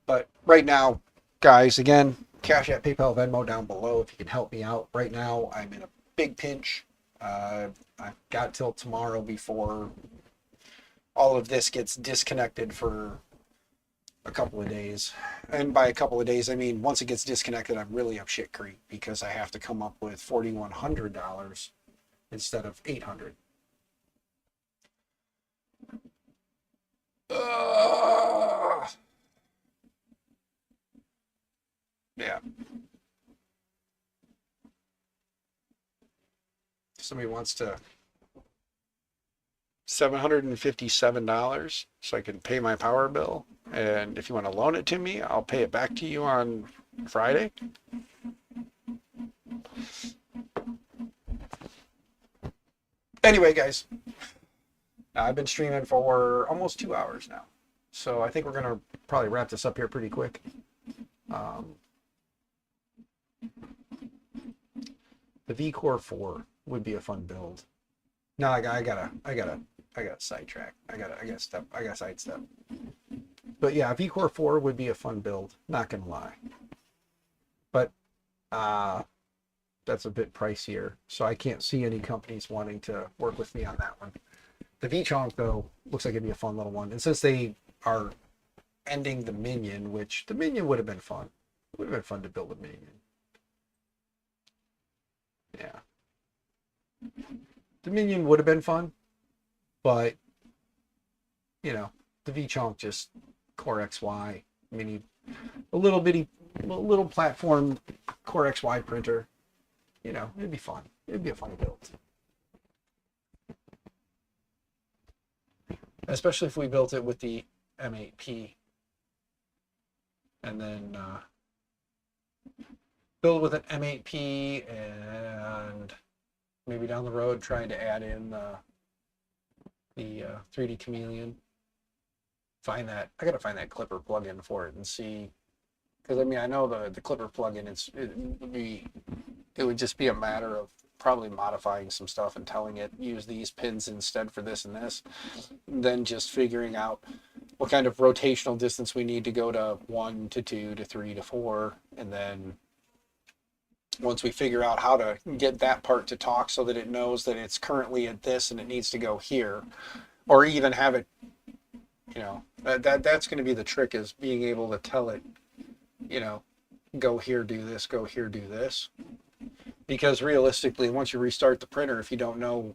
But right now, guys, again, Cash App, PayPal, Venmo down below if you can help me out. Right now, I'm in a big pinch. I've got till tomorrow before all of this gets disconnected for a couple of days. And by a couple of days, I mean once it gets disconnected, I'm really up shit creek, because I have to come up with $4,100 instead of $800. Yeah. Somebody wants to $757 so I can pay my power bill. And if you want to loan it to me, I'll pay it back to you on Friday. Anyway, guys, I've been streaming for almost 2 hours now. So I think we're going to probably wrap this up here pretty quick. The V-Core 4 would be a fun build. No, I gotta sidetrack. I gotta sidestep. But yeah, V-Core 4 would be a fun build, not gonna lie. But that's a bit pricier, so I can't see any companies wanting to work with me on that one. The V-Chonk, though, looks like it'd be a fun little one. And since they are ending the Minion, which the Minion would have been fun. It would have been fun to build a Minion. Yeah. The Minion would have been fun, but, you know, the V-Chonk just Core XY mini, a little platform Core XY printer. You know, it'd be fun. It'd be a fun build. Especially if we built it with the M8P. And then build with an M8P, and maybe down the road trying to add in the 3D Chameleon. I gotta find that Clipper plugin for it and see, because I mean I know the Clipper plugin, it would just be a matter of probably modifying some stuff and telling it use these pins instead for this and this, then just figuring out what kind of rotational distance we need to go to 1 to 2 to 3 to 4, and then once we figure out how to get that part to talk so that it knows that it's currently at this and it needs to go here, or even have it, you know, that's going to be the trick, is being able to tell it, you know, go here, do this, go here, do this. Because realistically, once you restart the printer, if you don't know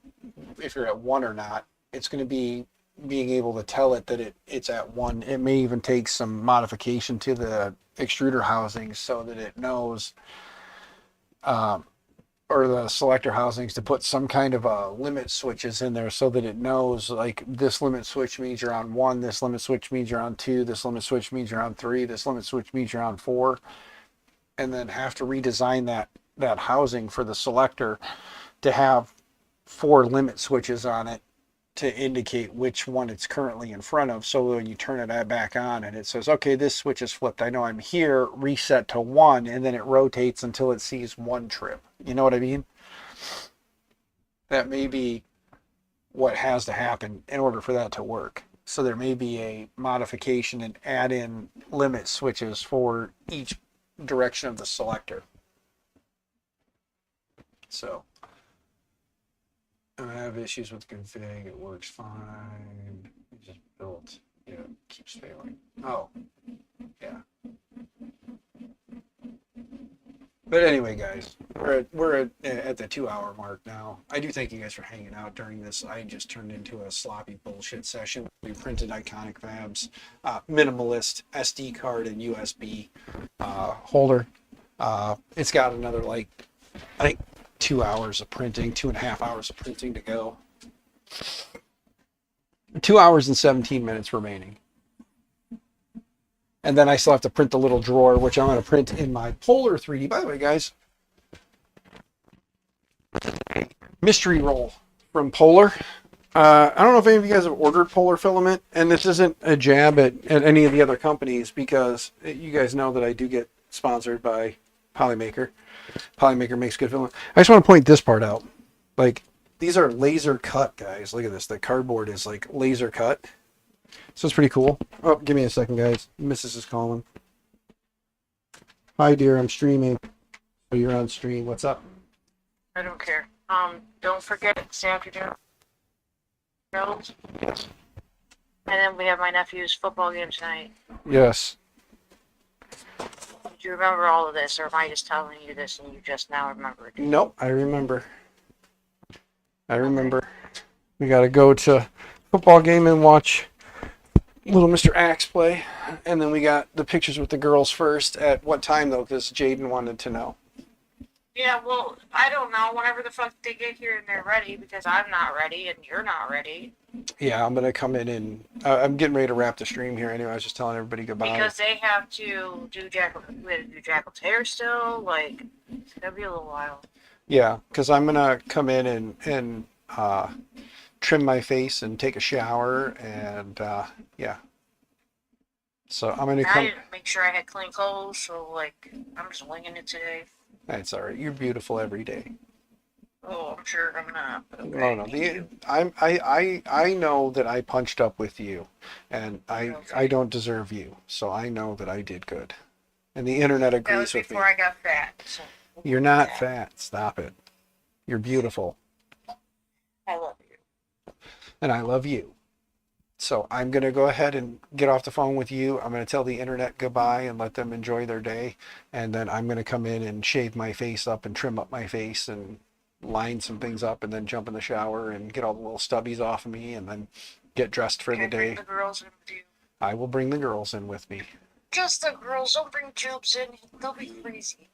if you're at 1 or not, it's going to be being able to tell it that it's at 1. It may even take some modification to the extruder housings so that it knows, or the selector housings, to put some kind of limit switches in there so that it knows, like, this limit switch means you're on 1, this limit switch means you're on 2, this limit switch means you're on 3, this limit switch means you're on 4, and then have to redesign that housing for the selector to have 4 limit switches on it to indicate which one it's currently in front of. So when you turn it back on and it says, okay, this switch is flipped, I know I'm here, reset to 1, and then it rotates until it sees 1 trip. You know what I mean? That may be what has to happen in order for that to work. So there may be a modification and add in limit switches for each direction of the selector. So I have issues with config. It works fine. It just built. Yeah, it keeps failing. Oh, yeah. But anyway, guys, we're at the 2-hour mark now. I do thank you guys for hanging out during this. I just turned into a sloppy bullshit session. We printed Iconic Fabs, minimalist SD card and USB holder. It's got another, like, I think 2 hours of printing, 2.5 hours of printing to go. 2 hours and 17 minutes remaining. And then I still have to print the little drawer, which I'm going to print in my Polar 3D. By the way, guys, mystery roll from Polar. I don't know if any of you guys have ordered Polar filament, and this isn't a jab at any of the other companies because you guys know that I do get sponsored by Polymaker. Polymaker makes good filament. I just want to point this part out. Like, these are laser cut, guys. Look at this. The cardboard is like laser cut. So it's pretty cool. Oh, give me a second, guys. Mrs. is calling. Hi, dear. I'm streaming. Oh, you're on stream. What's up? I don't care. Don't forget this afternoon. Girls. Yes. And then we have my nephew's football game tonight. Yes. Do you remember all of this, or am I just telling you this and you just now remembered? Nope, I remember. I remember. We got to go to football game and watch little Mr. Axe play. And then we got the pictures with the girls first. At what time, though? Because Jaden wanted to know. Yeah, well, I don't know. Whenever the fuck they get here and they're ready, because I'm not ready and you're not ready. Yeah, I'm going to come in and... I'm getting ready to wrap the stream here anyway. I was just telling everybody goodbye. Because they have to do Jackal's hair still. Like, it's going to be a little while. Yeah, because I'm going to come in and trim my face and take a shower. And, yeah. So I'm going to I come... didn't make sure I had clean clothes, so, like, I'm just winging it today. That's all right. You're beautiful every day. Oh, I'm sure I'm not. Okay, No, no. I know that I punched up with you, and I don't deserve you. So I know that I did good, and the internet That agrees was with me. before I got fat. So You're not fat. Stop it. You're beautiful, I love you. and I love you. So I'm gonna go ahead and get off the phone with you. I'm gonna tell the internet goodbye and let them enjoy their day, and then I'm gonna come in and shave my face up and trim up my face and line some things up, and then jump in the shower and get all the little stubbies off of me, and then get dressed for Can I the bring day. the girls in with you? I will bring the girls in with me. Just the girls. Don't bring Jubes in. They'll be crazy.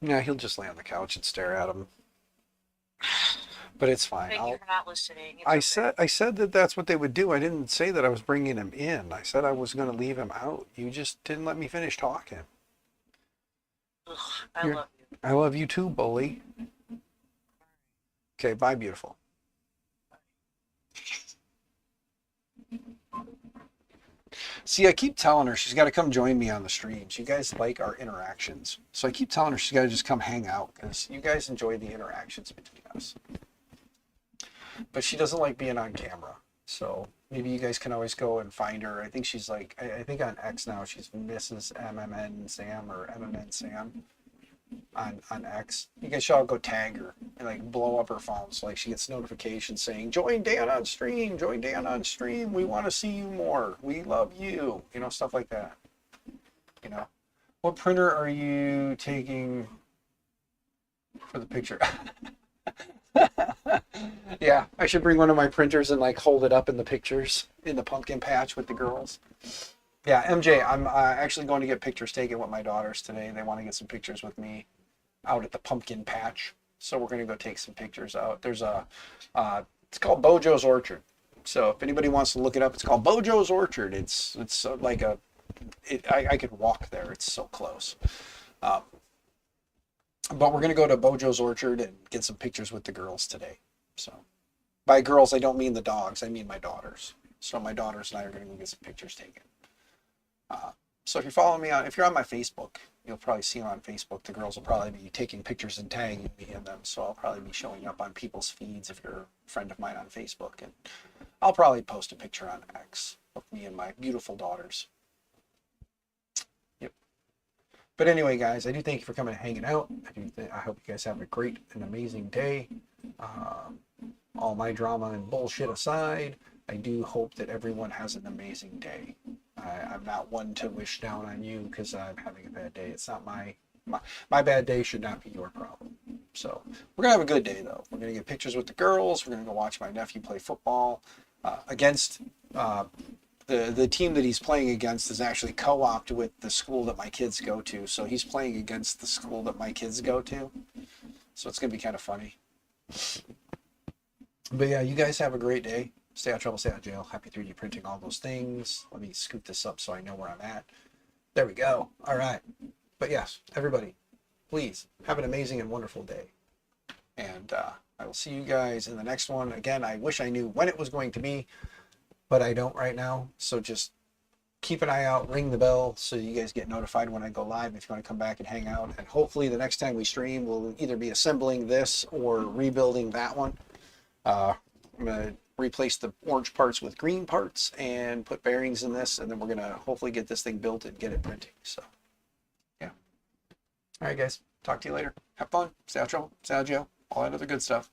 Yeah, he'll just lay on the couch and stare at him. But it's fine. Thank you for not listening. It's I said that that's what they would do. I didn't say that I was bringing him in. I said I was going to leave him out. You just didn't let me finish talking. Ugh, I love you. I love you too, bully. Okay, bye, beautiful. See, I keep telling her she's got to come join me on the streams. You guys like our interactions. So I keep telling her she's got to just come hang out because you guys enjoy the interactions between us. But she doesn't like being on camera. So maybe you guys can always go and find her. I think she's like, I think on X now she's Mrs. MMN Sam or MMN Sam on X. You guys should all go tag her and like blow up her phone so like she gets notifications saying, join Dan on stream, join Dan on stream. We want to see you more. We love you. You know, stuff like that. You know, what printer are you taking for the picture? Yeah, I should bring one of my printers and like hold it up in the pictures in the pumpkin patch with the girls. Yeah, MJ, I'm actually going to get pictures taken with my daughters today. They want to get some pictures with me out at the pumpkin patch. So we're going to go take some pictures out. There's it's called Bojo's Orchard. So if anybody wants to look it up, it's called Bojo's Orchard. It's like I could walk there. It's so close. But we're going to go to Bojo's Orchard and get some pictures with the girls today. So by girls, I don't mean the dogs. I mean my daughters. So my daughters and I are going to go get some pictures taken. So if you're following me if you're on my Facebook, you'll probably see on Facebook. The girls will probably be taking pictures and tagging me in them. So I'll probably be showing up on people's feeds if you're a friend of mine on Facebook. And I'll probably post a picture on X of me and my beautiful daughters. Yep. But anyway, guys, I do thank you for coming and hanging out. I hope you guys have a great and amazing day. All my drama and bullshit aside, I do hope that everyone has an amazing day. I'm not one to wish down on you because I'm having a bad day. It's not my bad day should not be your problem. So we're gonna have a good day though. We're gonna get pictures with the girls. We're gonna go watch my nephew play football against the team that he's playing against is actually co-opted with the school that my kids go to. So he's playing against the school that my kids go to. So it's gonna be kind of funny. But yeah, you guys have a great day. Stay out of trouble, stay out of jail. Happy 3D printing, all those things. Let me scoot this up so I know where I'm at. There we go. All right. But yes, everybody, please have an amazing and wonderful day. And I will see you guys in the next one. Again, I wish I knew when it was going to be, but I don't right now. So just keep an eye out, ring the bell so you guys get notified when I go live if you want to come back and hang out. And hopefully the next time we stream, we'll either be assembling this or rebuilding that one. I'm going to replace the orange parts with green parts and put bearings in this, and then we're going to hopefully get this thing built and get it printing. So, yeah. All right, guys. Talk to you later. Have fun. Stay out of trouble. Stay out of jail. All that other good stuff.